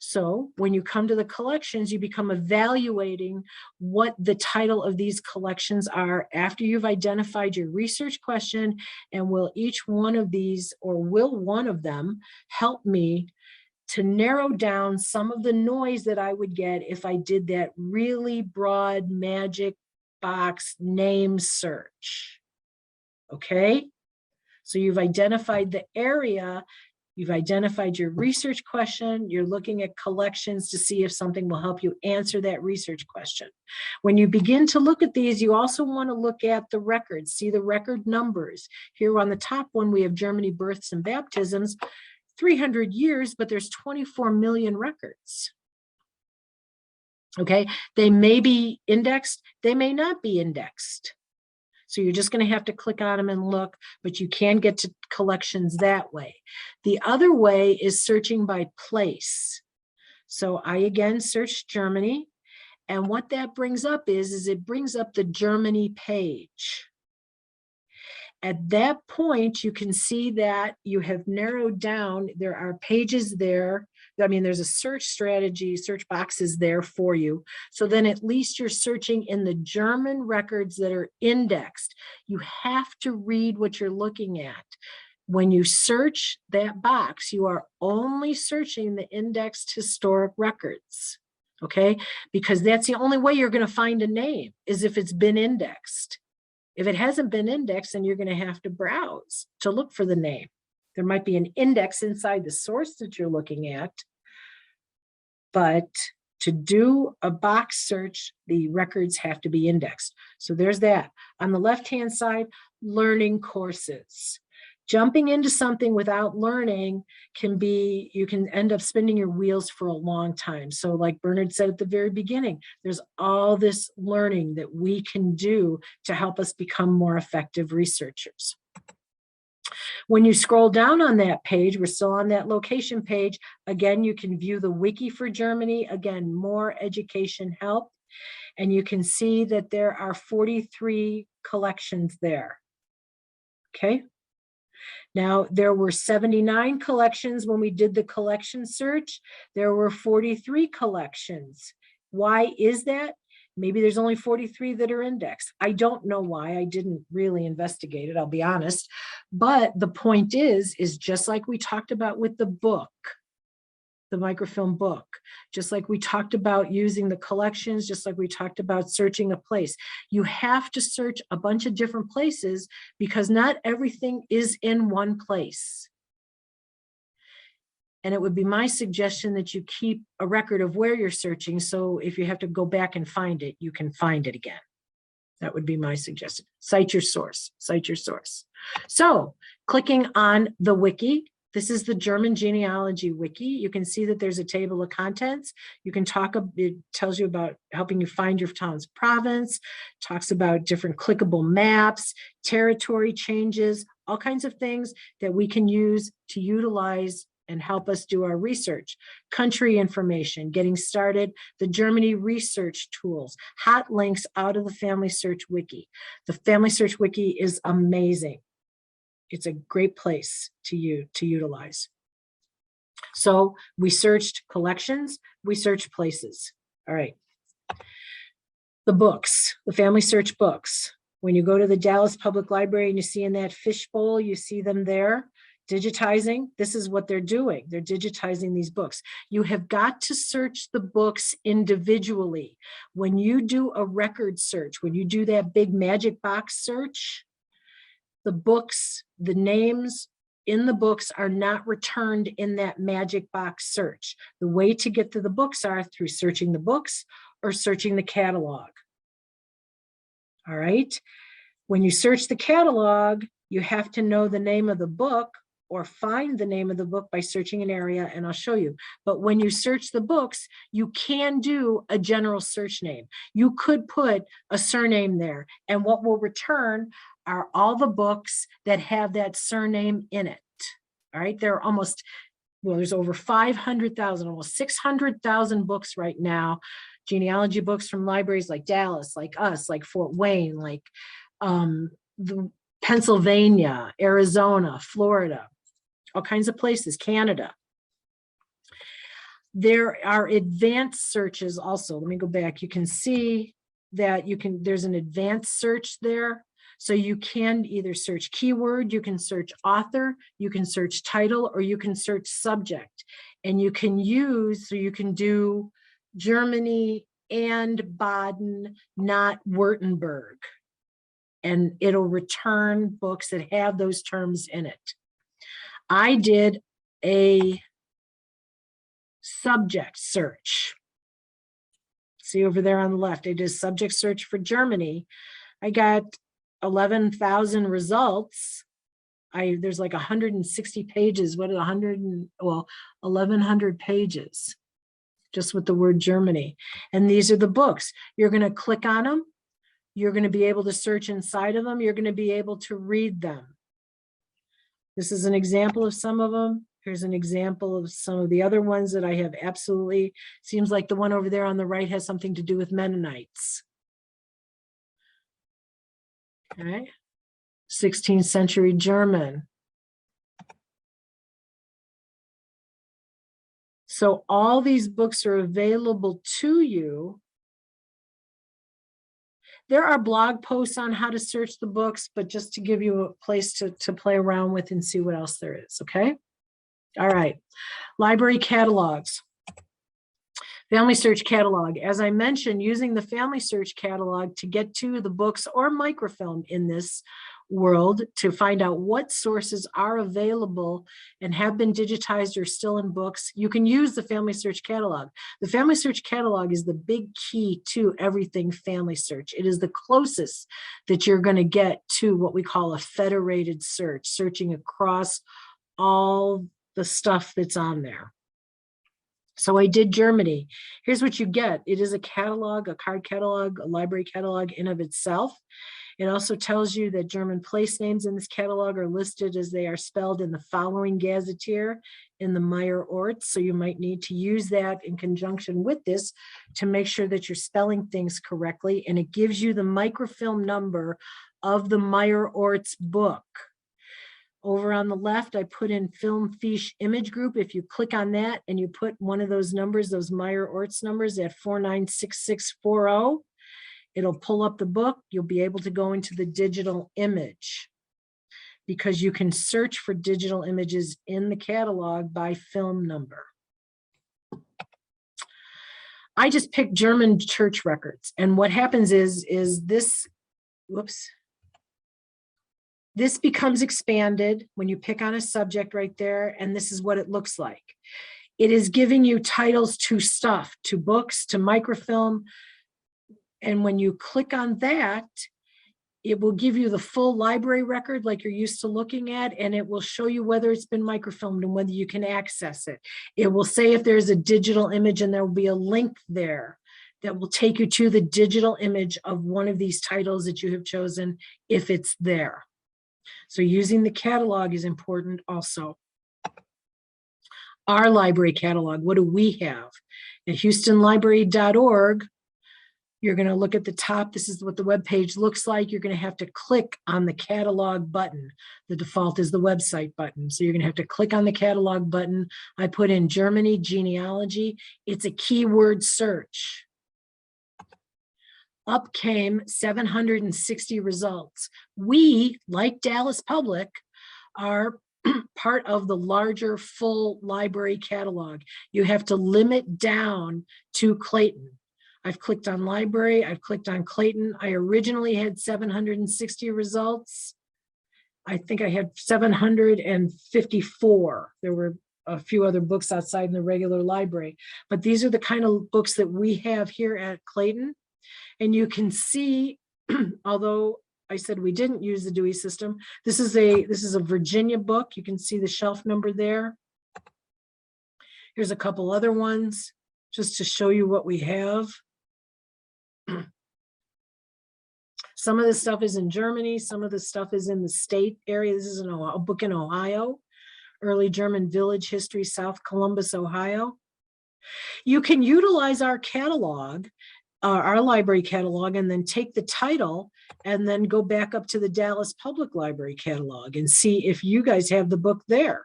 So when you come to the collections, you become evaluating what the title of these collections are after you've identified your research question, and will each one of these, or will one of them, help me to narrow down some of the noise that I would get if I did that really broad magic box name search, okay? So you've identified the area, you've identified your research question, you're looking at collections to see if something will help you answer that research question. When you begin to look at these, you also want to look at the records, see the record numbers. Here on the top one, we have Germany births and baptisms, 300 years, but there's 24 million records. Okay, they may be indexed, they may not be indexed. So you're just going to have to click on them and look, but you can get to collections that way. The other way is searching by place. So I again searched Germany, and what that brings up is it brings up the Germany page. At that point, you can see that you have narrowed down, there are pages there. I mean, there's a search strategy, search boxes there for you. So then at least you're searching in the German records that are indexed. You have to read what you're looking at. When you search that box, you are only searching the indexed historic records, okay? Because that's the only way you're going to find a name, is if it's been indexed. If it hasn't been indexed, then you're going to have to browse to look for the name. There might be an index inside the source that you're looking at, but to do a box search, the records have to be indexed. So there's that. On the left-hand side, learning courses. Jumping into something without learning can be, you can end up spinning your wheels for a long time. So like Bernard said at the very beginning, there's all this learning that we can do to help us become more effective researchers. When you scroll down on that page, we're still on that location page. Again, you can view the wiki for Germany. Again, more education help. And you can see that there are 43 collections there. Okay. Now, there were 79 collections when we did the collection search. There were 43 collections. Why is that? Maybe there's only 43 that are indexed. I don't know why. I didn't really investigate it, I'll be honest. But the point is just like we talked about with the book, the microfilm book, just like we talked about using the collections, just like we talked about searching a place. You have to search a bunch of different places because not everything is in one place. And it would be my suggestion that you keep a record of where you're searching. So if you have to go back and find it, you can find it again. That would be my suggestion. Cite your source, cite your source. So clicking on the wiki, this is the German genealogy wiki. You can see that there's a table of contents. You can talk, it tells you about helping you find your town's province, talks about different clickable maps, territory changes, all kinds of things that we can use to utilize and help us do our research. Country information, getting started, the Germany research tools, hot links out of the FamilySearch wiki. The FamilySearch wiki is amazing. It's a great place to utilize. So we searched collections, we searched places. All right. The books, the FamilySearch books. When you go to the Dallas Public Library and you see in that fishbowl, you see them there. Digitizing, this is what they're doing. They're digitizing these books. You have got to search the books individually. When you do a record search, when you do that big magic box search, the books, the names in the books are not returned in that magic box search. The way to get to the books are through searching the books or searching the catalog. All right. When you search the catalog, you have to know the name of the book or find the name of the book by searching an area, and I'll show you. But when you search the books, you can do a general search name. You could put a surname there, and what will return are all the books that have that surname in it. All right, there are almost, well, there's over 500,000, almost 600,000 books right now, genealogy books from libraries like Dallas, like us, like Fort Wayne, like Pennsylvania, Arizona, Florida, all kinds of places, Canada. There are advanced searches also. Let me go back. You can see that there's an advanced search there. So you can either search keyword, you can search author, you can search title, or you can search subject. And you can do Germany and Baden, not Württemberg. And it'll return books that have those terms in it. I did a subject search. See over there on the left, I did a subject search for Germany. I got 11,000 results. There's like 160 pages. 1,100 pages just with the word Germany. And these are the books. You're going to click on them. You're going to be able to search inside of them. You're going to be able to read them. This is an example of some of them. Here's an example of some of the other ones that I have absolutely, seems like the one over there on the right has something to do with Mennonites. Okay, 16th century German. So all these books are available to you. There are blog posts on how to search the books, but just to give you a place to play around with and see what else there is, okay? All right, library catalogs. FamilySearch catalog. As I mentioned, using the FamilySearch catalog to get to the books or microfilm in this world to find out what sources are available and have been digitized or still in books, you can use the FamilySearch catalog. The FamilySearch catalog is the big key to everything FamilySearch. It is the closest that you're going to get to what we call a federated search, searching across all the stuff that's on there. So I did Germany. Here's what you get. It is a catalog, a card catalog, a library catalog in of itself. It also tells you that German place names in this catalog are listed as they are spelled in the following gazetteer in the Meyer-Orts. So you might need to use that in conjunction with this to make sure that you're spelling things correctly. And it gives you the microfilm number of the Meyer-Orts book. Over on the left, I put in Film Fiche Image Group. If you click on that and you put one of those numbers, those Meyer-Orts numbers at 496640, it'll pull up the book. You'll be able to go into the digital image because you can search for digital images in the catalog by film number. I just picked German church records. And what happens is this, whoops. This becomes expanded when you pick on a subject right there, and this is what it looks like. It is giving you titles to stuff, to books, to microfilm, and when you click on that, it will give you the full library record like you're used to looking at, and it will show you whether it's been microfilmed and whether you can access it. It will say if there's a digital image, and there will be a link there that will take you to the digital image of one of these titles that you have chosen if it's there. So using the catalog is important also. Our library catalog, what do we have? At houstonlibrary.org, you're going to look at the top. This is what the web page looks like. You're going to have to click on the catalog button. The default is the website button. So you're going to have to click on the catalog button. I put in Germany genealogy. It's a keyword search. Up came 760 results. We, like Dallas Public, are part of the larger full library catalog. You have to limit down to Clayton. I've clicked on library, I've clicked on Clayton. I originally had 760 results. I think I had 754. There were a few other books outside in the regular library, but these are the kind of books that we have here at Clayton. And you can see, although I said we didn't use the Dewey system. This is a Virginia book. You can see the shelf number there. Here's a couple other ones just to show you what we have. Some of the stuff is in Germany. Some of the stuff is in the state area. This is a book in Ohio, Early German Village History, South Columbus, Ohio. You can utilize our catalog, our library catalog, and then take the title and then go back up to the Dallas Public Library catalog and see if you guys have the book there.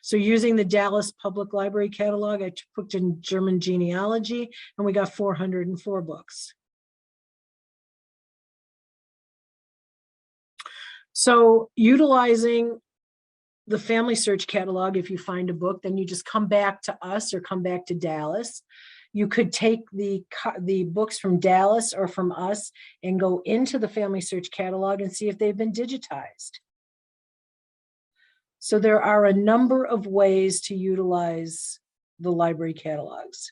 So using the Dallas Public Library catalog, I put in German genealogy, and we got 404 books. So utilizing the FamilySearch catalog, if you find a book, then you just come back to us or come back to Dallas. You could take the books from Dallas or from us and go into the FamilySearch catalog and see if they've been digitized. So there are a number of ways to utilize the library catalogs.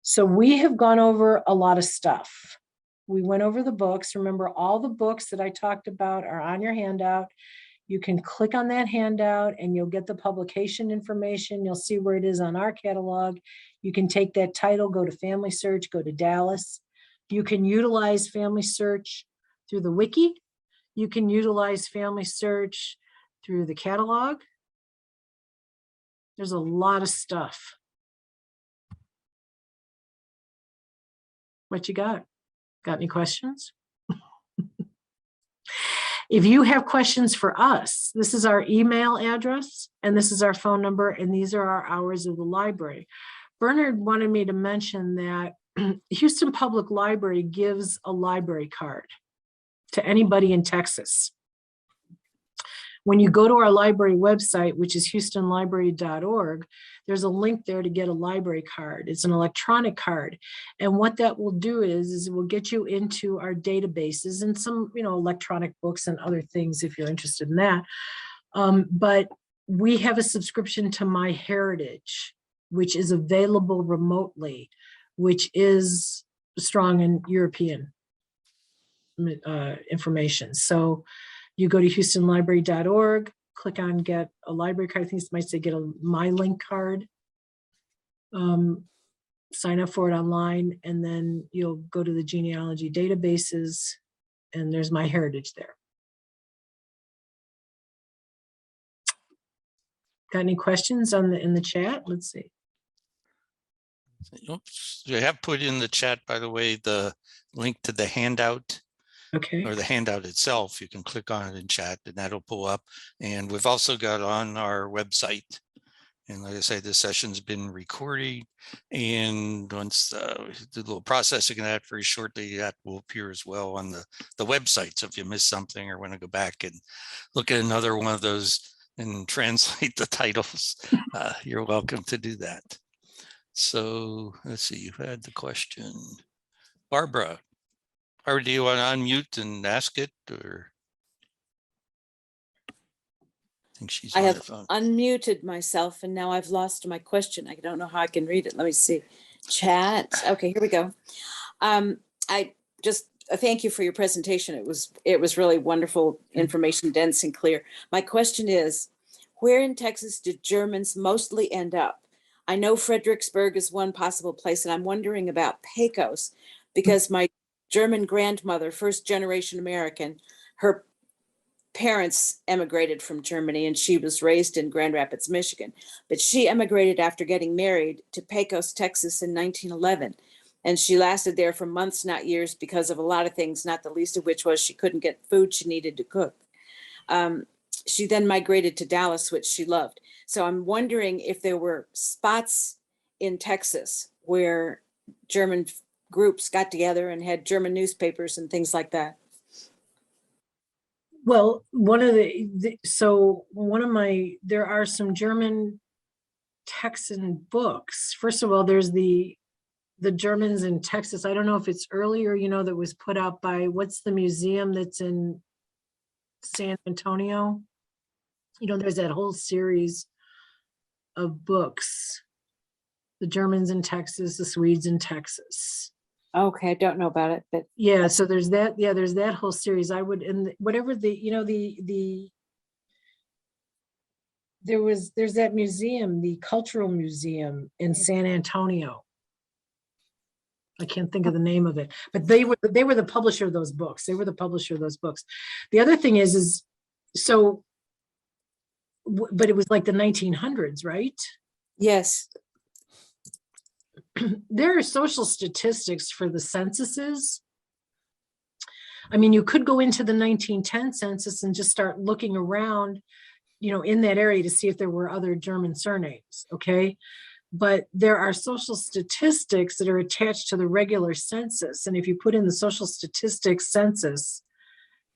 So we have gone over a lot of stuff. We went over the books. Remember, all the books that I talked about are on your handout. You can click on that handout and you'll get the publication information. You'll see where it is on our catalog. You can take that title, go to FamilySearch, go to Dallas. You can utilize FamilySearch through the wiki. You can utilize FamilySearch through the catalog. There's a lot of stuff. What you got? Got any questions? If you have questions for us, this is our email address and this is our phone number and these are our hours of the library. Bernard wanted me to mention that Houston Public Library gives a library card to anybody in Texas. When you go to our library website, which is houstonlibrary.org, there's a link there to get a library card. It's an electronic card. And what that will do is it will get you into our databases and some, electronic books and other things if you're interested in that. But we have a subscription to MyHeritage, which is available remotely, which is strong in European information. So you go to houstonlibrary.org, click on get a library card. I think it might say get a MyLink card. Sign up for it online, and then you'll go to the genealogy databases, and there's MyHeritage there. Got any questions in the chat? Let's see. Oops. You have put in the chat, by the way, the link to the handout. Okay. Or the handout itself. You can click on it in chat and that'll pull up. And we've also got on our website. And like I say, this session's been recorded. And once the little processing of that very shortly, that will appear as well on the website. So if you miss something or want to go back and look at another one of those and translate the titles, you're welcome to do that. So let's see, you had the question. Barbara. Or do you want to unmute and ask it, or? I think she's on the phone. Unmuted myself and now I've lost my question. I don't know how I can read it. Let me see. Chat. Okay, here we go. I just thank you for your presentation. It was really wonderful, information dense and clear. My question is, where in Texas did Germans mostly end up? I know Fredericksburg is one possible place, and I'm wondering about Pecos because my German grandmother, first generation American, her parents emigrated from Germany and she was raised in Grand Rapids, Michigan. But she emigrated after getting married to Pecos, Texas in 1911. And she lasted there for months, not years, because of a lot of things, not the least of which was she couldn't get food she needed to cook. She then migrated to Dallas, which she loved. So I'm wondering if there were spots in Texas where German groups got together and had German newspapers and things like that. Well, there are some German Texan books. First of all, there's the Germans in Texas. I don't know if it's earlier, that was put out by, what's the museum that's in San Antonio? There's that whole series of books, the Germans in Texas, the Swedes in Texas. Okay, I don't know about it, but Yeah, so there's that, yeah, there's that whole series. I would, and whatever the, you know, there's that museum, the Cultural Museum in San Antonio. I can't think of the name of it, but they were the publisher of those books. They were the publisher of those books. The other thing is so, but it was like the 1900s, right? yes. There are social statistics for the censuses. I mean, you could go into the 1910 census and just start looking around, you know, in that area to see if there were other German surnames, okay? But there are social statistics that are attached to the regular census. And if you put in the social statistics census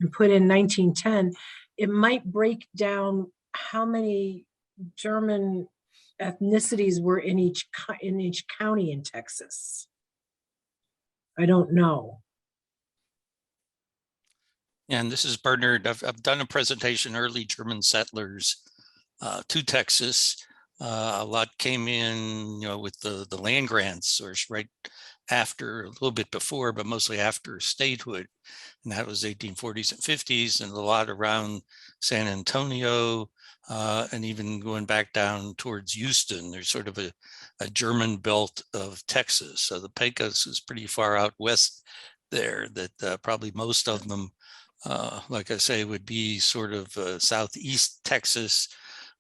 and put in 1910, it might break down how many German ethnicities were in each county in Texas. I don't know. And this is Bernard. I've done a presentation, early German settlers to Texas. A lot came in, you know, with the land grants, or right after, a little bit before, but mostly after statehood. And that was 1840s and 50s, and a lot around San Antonio, and even going back down towards Houston. There's sort of a German belt of Texas. So the Pecos is pretty far out west there, that probably most of them, like I say, would be sort of southeast Texas.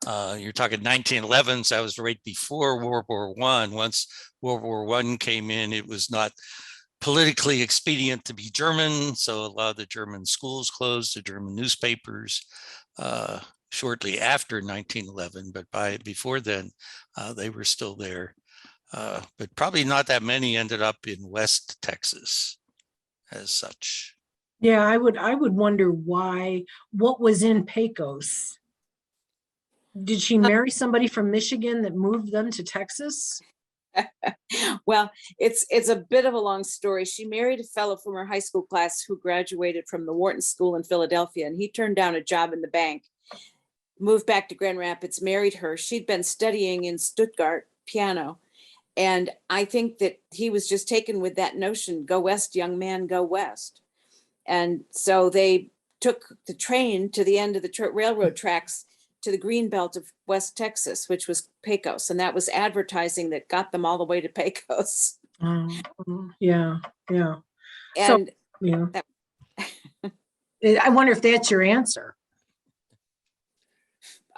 You're talking 1911, so that was right before World War I. Once World War I came in, it was not politically expedient to be German, so a lot of the German schools closed, the German newspapers, shortly after 1911, but before then, they were still there. But probably not that many ended up in West Texas as such. Yeah, I would wonder why, what was in Pecos? Did she marry somebody from Michigan that moved them to Texas? Well, it's a bit of a long story. She married a fellow from her high school class who graduated from the Wharton School in Philadelphia, and he turned down a job in the bank, moved back to Grand Rapids, married her. She'd been studying in Stuttgart piano. And I think that he was just taken with that notion, go west, young man, go west. And so they took the train to the end of the railroad tracks to the green belt of West Texas, which was Pecos. And that was advertising that got them all the way to Pecos. Yeah, yeah. And so, yeah. that, I wonder if that's your answer.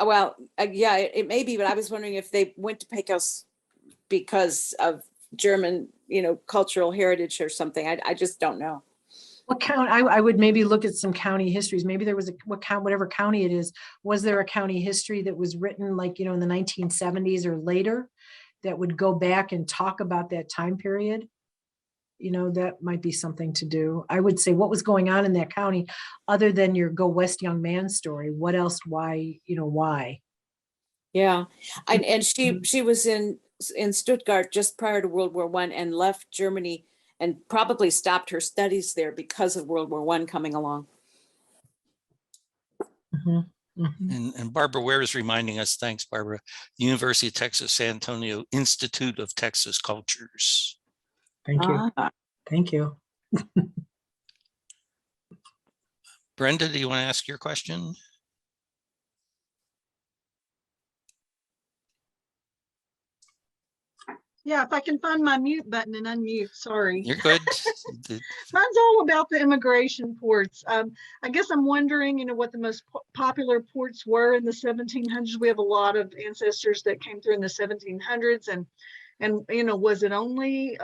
well, yeah, it may be, but I was wondering if they went to Pecos because of German, you know, cultural heritage or something. I just don't know. What count? I would maybe look at some county histories. Maybe there was whatever county it is. Was there a county history that was written, like, you know, in the 1970s or later, that would go back and talk about that time period? You know, that might be something to do. I would say, what was going on in that county other than your go west young man story? What else? Why, you know, why? Yeah. And she was in Stuttgart just prior to World War I and left Germany and probably stopped her studies there because of World War I coming along. And Barbara Ware is reminding us, thanks, Barbara, the University of Texas, San Antonio Institute of Texas Cultures. Thank you. Thank you. Brenda, do you want to ask your question? Yeah, if I can find my mute button and unmute, sorry. You're good. Mine's all about the immigration ports. I guess I'm wondering, you know, what the most popular ports were in the 1700s. We have a lot of ancestors that came through in the 1700s, and you know, was it only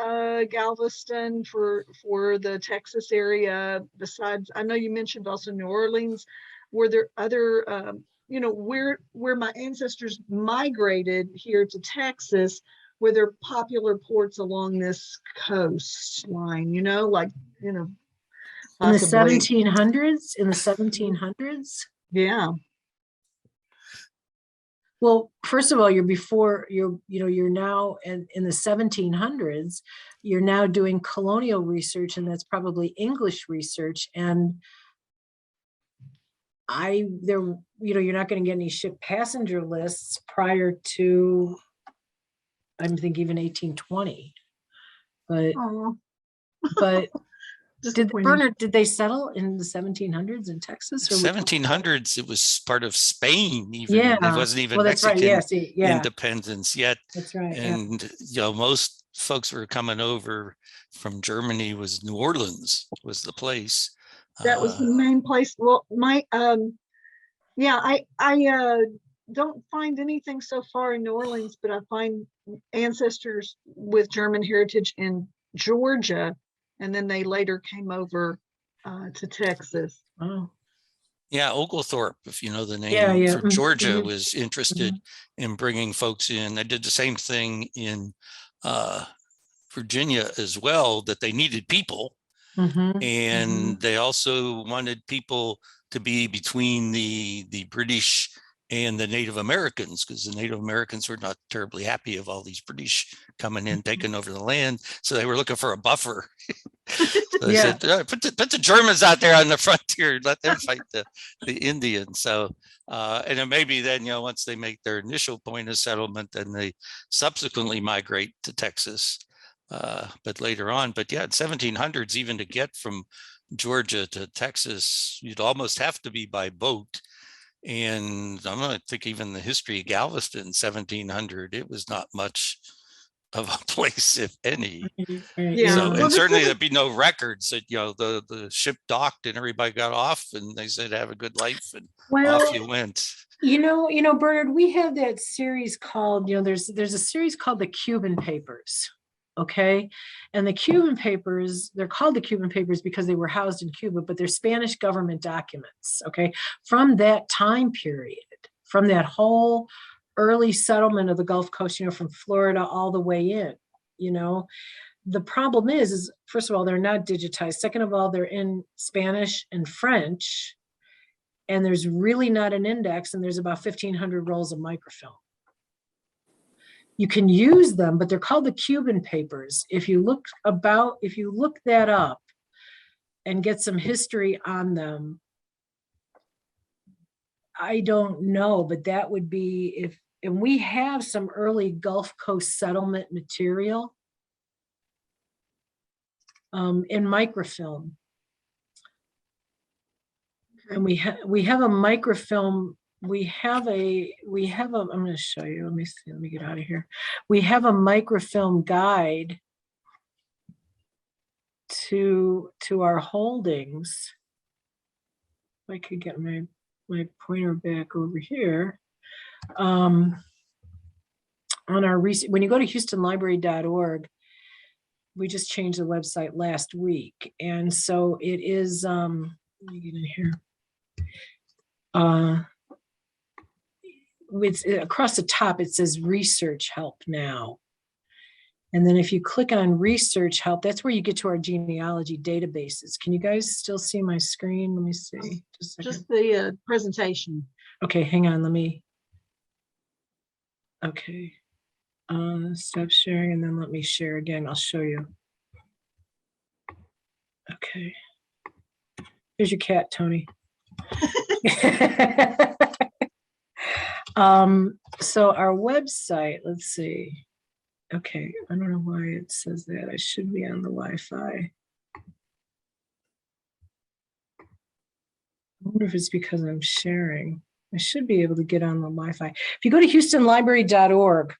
Galveston for the Texas area? Besides, I know you mentioned also New Orleans. Were there other, you know, where my ancestors migrated here to Texas? Were there popular ports along this coastline, you know, like, you know, possibly. In the 1700s? Yeah. Well, first of all, you're now in the 1700s, you're now doing colonial research, and that's probably English research. And you're not going to get any ship passenger lists prior to, I think, even 1820. But But Disappointing. Bernard, did they settle in the 1700s in Texas? Or 1700s, it was part of Spain even. Yeah. It wasn't even Well, that's right. Mexican Yeah. See, yeah, independence yet. that's right. Yeah. And, most folks were coming over from Germany. Was New Orleans was the place. That was the main place. Well, I don't find anything so far in New Orleans, but I find ancestors with German heritage in Georgia, and then they later came over to Texas. Oh, Yeah, Oglethorpe, if you know the name, Yeah, yeah. for Georgia, Mhm. was interested in bringing folks in. They did the same thing in Virginia as well, that they needed people. mhm, And they also wanted people to be between the British and the Native Americans, because the Native Americans were not terribly happy of all these British coming in, taking over the land. So they were looking for a buffer. So they Yeah. said, put the Germans out there on the frontier, let them fight the Indians. So, and then maybe then, once they make their initial point of settlement, then they subsequently migrate to Texas. But later on, in 1700s, even to get from Georgia to Texas, you'd almost have to be by boat. And I'm going to think even the history of Galveston, 1700, it was not much of a place, if any. Yeah. So, Well, and the certainly there'd be no records that, the ship docked and everybody got off and they said, have a good life, and off you went. Bernard, we have that series called, there's a series called the Cuban Papers. Okay. And the Cuban Papers, they're called the Cuban Papers because they were housed in Cuba, but they're Spanish government documents. Okay. From that time period, from that whole early settlement of the Gulf Coast, from Florida all the way in, the problem is first of all, they're not digitized. Second of all, they're in Spanish and French, and there's really not an index, and there's about 1,500 rolls of microfilm. You can use them, but they're called the Cuban Papers. If you look that up and get some history on them, I don't know, but that would be and we have some early Gulf Coast settlement material in microfilm. And we have a microfilm. I'm going to show you. Let me see. Let me get out of here. We have a microfilm guide to our holdings. If I could get my pointer back over here. On our when you go to HoustonLibrary.org, we just changed the website last week, and so it is. Let me get in here. It's across the top, it says research help now. And then if you click on research help, that's where you get to our genealogy databases. Can you guys still see my screen? Let me see. Just the presentation. Okay, hang on. Okay. Stop sharing and then let me share again. I'll show you. Okay. Here's your cat, Tony. So our website, let's see. Okay, I don't know why it says that. I should be on the Wi-Fi. I wonder if it's because I'm sharing. I should be able to get on the Wi-Fi. If you go to HoustonLibrary.org,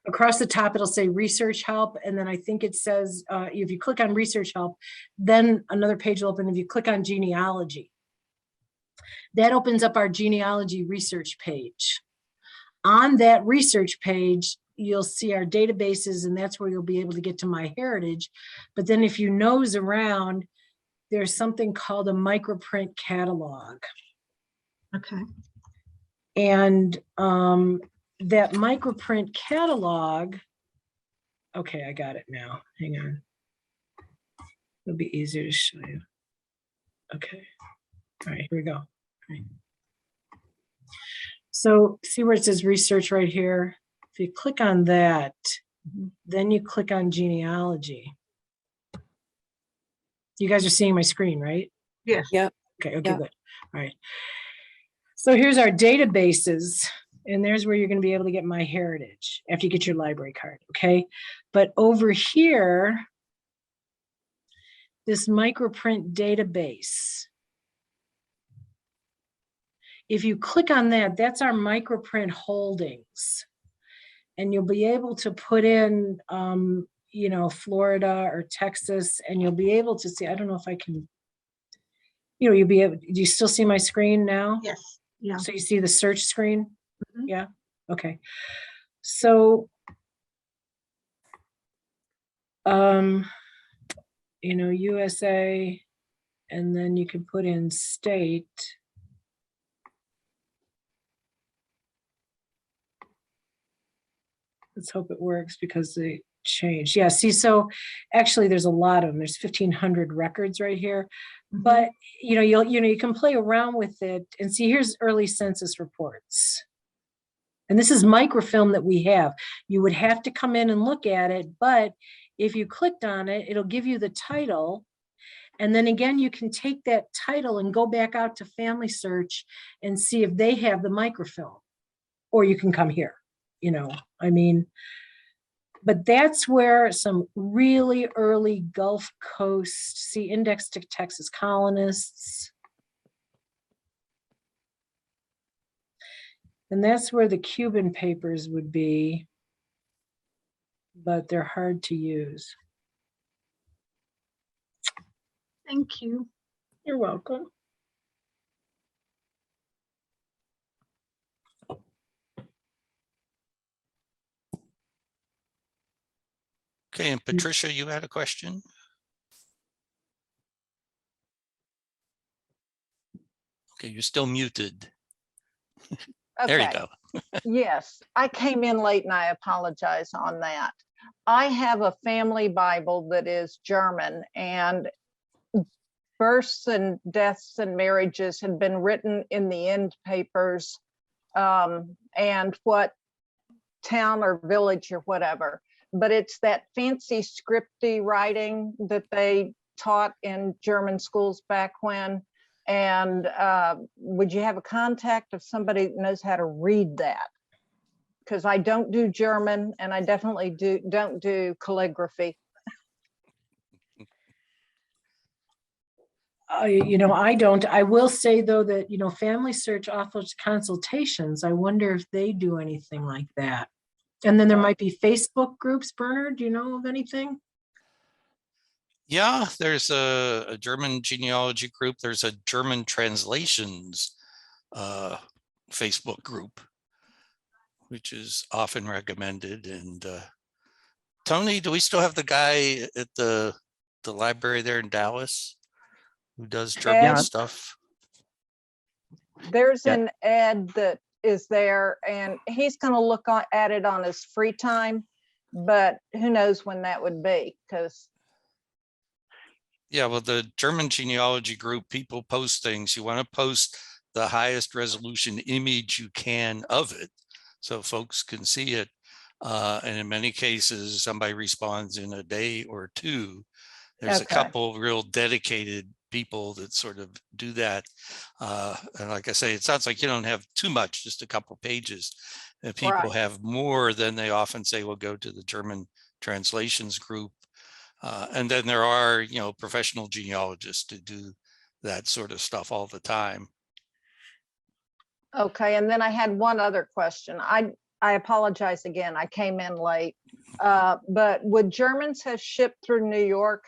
across the top, it'll say research help. And then I think it says, if you click on research help, then another page will open. If you click on genealogy, that opens up our genealogy research page. On that research page, you'll see our databases, and that's where you'll be able to get to MyHeritage. But then if you nose around, there's something called a microprint catalog. Okay. And that microprint catalog, okay, I got it now. Hang on. It'll be easier to show you. Okay. All right, here we go. All right. So see where it says research right here? If you click on that, then you click on genealogy. You guys are seeing my screen, right? Yes. Yep. Okay, Yep. good. All right. So here's our databases, and there's where you're going to be able to get MyHeritage after you get your library card, okay? But over here, this microprint database. If you click on that, that's our microprint holdings. And you'll be able to put in, you know, Florida or Texas, and you'll be able to see, I don't know if I can, you know, you'll be able, do you still see my screen now? Yes, yeah. So you see the search screen? Mhm. Yeah, okay. So, you know, USA, and then you can put in state. Let's hope it works because they changed. Yeah, see, so actually there's a lot of them. There's 1,500 records right here. But you know, you can play around with it and see, here's early census reports. And this is microfilm that we have. You would have to come in and look at it, but if you clicked on it, it'll give you the title. And then again, you can take that title and go back out to FamilySearch and see if they have the microfilm. Or you can come here, you know, I mean, but that's where some really early Gulf Coast, see, index to Texas colonists. And that's where the Cuban papers would be, but they're hard to use. Thank you. You're welcome. Okay, and Patricia, you had a question? Okay, you're still muted. There you Okay. go. Yes, I came in late and I apologize on that. I have a family Bible that is German, and births and deaths and marriages had been written in the end papers, and what town or village or whatever. But it's that fancy scripty writing that they taught in German schools back when. And would you have a contact of somebody that knows how to read that? Because I don't do German, and I definitely don't do calligraphy. You know, I don't. I will say though that, you know, FamilySearch offers consultations. I wonder if they do anything like that. And then there might be Facebook groups. Bernard, do you know of anything? Yeah, there's a German genealogy group. There's a German translations Facebook group, which is often recommended. And Tony, do we still have the guy at the library there in Dallas who does German Ed? stuff? There's Yeah. an Ed that is there, and he's going to look at it on his free time, but who knows when that would be, because Yeah, well, the German genealogy group, people post things. You want to post the highest resolution image you can of it so folks can see it. And in many cases, somebody responds in a day or two. There's a Okay. couple real dedicated people that sort of do that. And like I say, it sounds like you don't have too much, just a couple pages. If people Right. have more, then they often say, well, go to the German translations group. And then there are, you know, professional genealogists to do that sort of stuff all the time. Okay, and then I had one other question. I apologize again, I came in late. But would Germans have shipped through New York?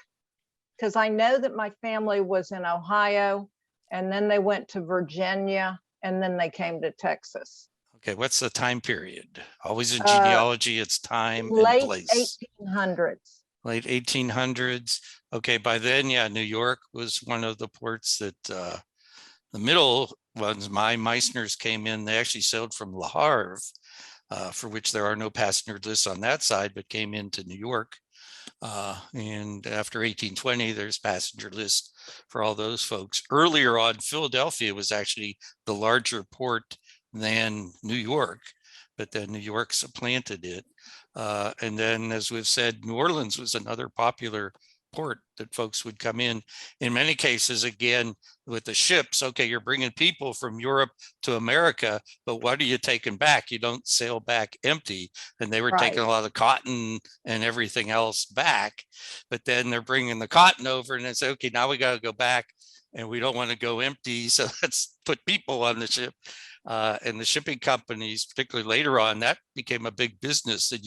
Because I know that my family was in Ohio, and then they went to Virginia, and then they came to Texas. Okay, what's the time period? Always in genealogy, it's time and Late place. 1800s. Late 1800s. Okay, by then, yeah, New York was one of the ports that the middle ones, my Meissners came in. They actually sailed from Le Havre, for which there are no passenger lists on that side, but came into New York. And after 1820, there's passenger lists for all those folks. Earlier on, Philadelphia was actually the larger port than New York, but then New York supplanted it. And then, as we've said, New Orleans was another popular port that folks would come in many cases, again, with the ships. Okay, you're bringing people from Europe to America, but what are you taking back? You don't sail back empty. And they were taking a lot of cotton and everything else back, but then they're bringing the cotton over and they say, okay, now we got to go back and we don't want to go empty. So let's put people on the ship. And the shipping companies, particularly later on, that became a big business that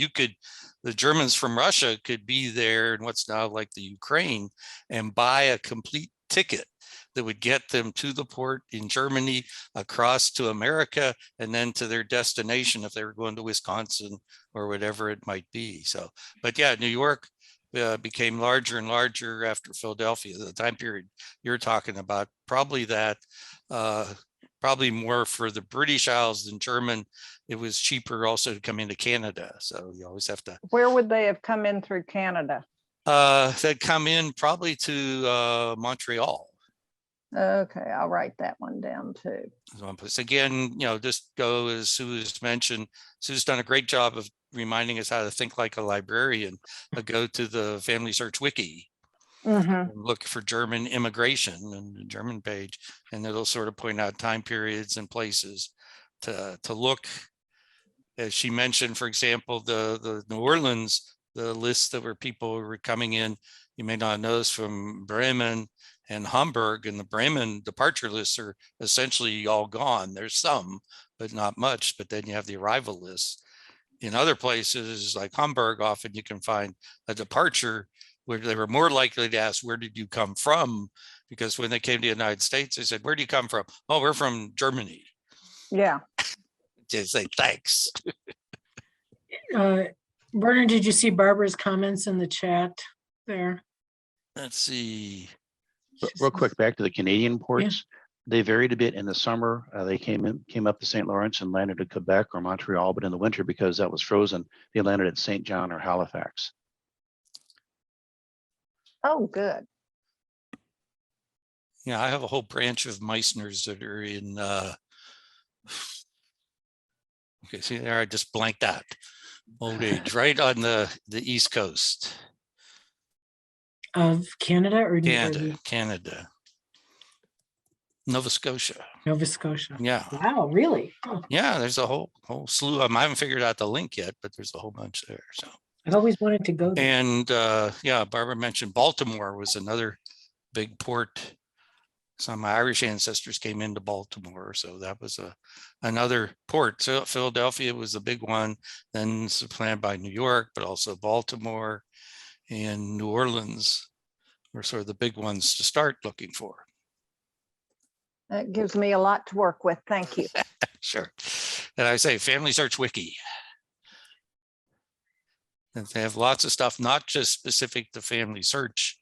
the Germans from Russia could be there in what's now like the Ukraine and buy a complete ticket that would get them to the port in Germany, across to America, and then to their destination if they were going to Wisconsin or whatever it might be. So, but yeah, New York became larger and larger after Philadelphia. The time period you're talking about, probably more for the British Isles than German. It was cheaper also to come into Canada. So you always have to. Where would they have come in through Canada? They'd come in probably to Montreal. Okay, I'll write that one down too. One place. Again, just go as Sue has mentioned. Sue's done a great job of reminding us how to think like a librarian. Go to the FamilySearch wiki. Look for German immigration and the German page, and it'll sort of point out time periods and places to look. As she mentioned, for example, the New Orleans, the list that were people who were coming in, you may not notice, from Bremen and Hamburg, and the Bremen departure lists are essentially all gone. There's some, but not much. But then you have the arrival lists. In other places like Hamburg, often you can find a departure where they were more likely to ask, where did you come from? Because when they came to the United States, they said, where do you come from? Oh, we're from Germany. Yeah. They say, thanks. Bernard, did you see Barbara's comments in the chat there? Let's see. Real quick, back to the Canadian ports. They varied a bit in the summer. They came up the St. Lawrence and landed at Quebec or Montreal, but in the winter, because that was frozen, they landed at St. John or Halifax. Oh, good. Yeah, I have a whole branch of Meissners that are in, okay, see there, I just blanked out. Old age, right on the East Coast. Of Canada or Canada. Nova Scotia. Nova Scotia. Yeah. Wow, really? Oh, Yeah, there's a whole slew of them. I haven't figured out the link yet, but there's a whole bunch there. So I've always wanted to go there. and yeah, Barbara mentioned Baltimore was another big port. Some Irish ancestors came into Baltimore, so that was another port. So Philadelphia was the big one, then supplanted by New York, but also Baltimore and New Orleans were sort of the big ones to start looking for. That gives me a lot to work with. Thank you. Sure. And I say FamilySearch wiki. And they have lots of stuff, not just specific to FamilySearch,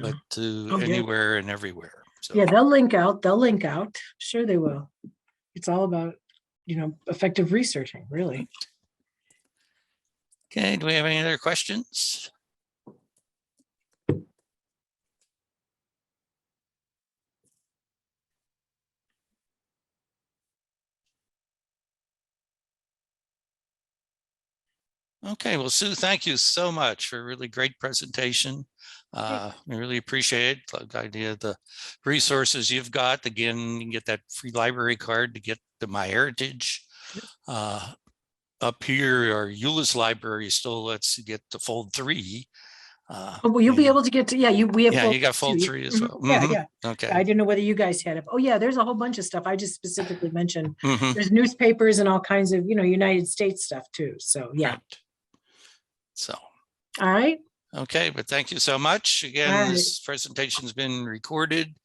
but to anywhere and everywhere. So. Yeah, they'll link out. Sure they will. It's all about, effective researching, really. Okay, do we have any other questions? Okay, well, Sue, thank you so much for a really great presentation. We really appreciate it. The idea of the resources you've got. Again, you can get that free library card to get to MyHeritage. Up here, our Euless library still lets you get to fold 3. Well, you'll be able to get to, we have. Yeah, you got fold 3 as well. Yeah. Okay. I didn't know whether you guys had it. Oh yeah, there's a whole bunch of stuff. I just specifically mentioned there's newspapers and all kinds of, United States stuff too. So yeah. Right. So. All right. Okay, but thank you so much. Again, this presentation has been recorded.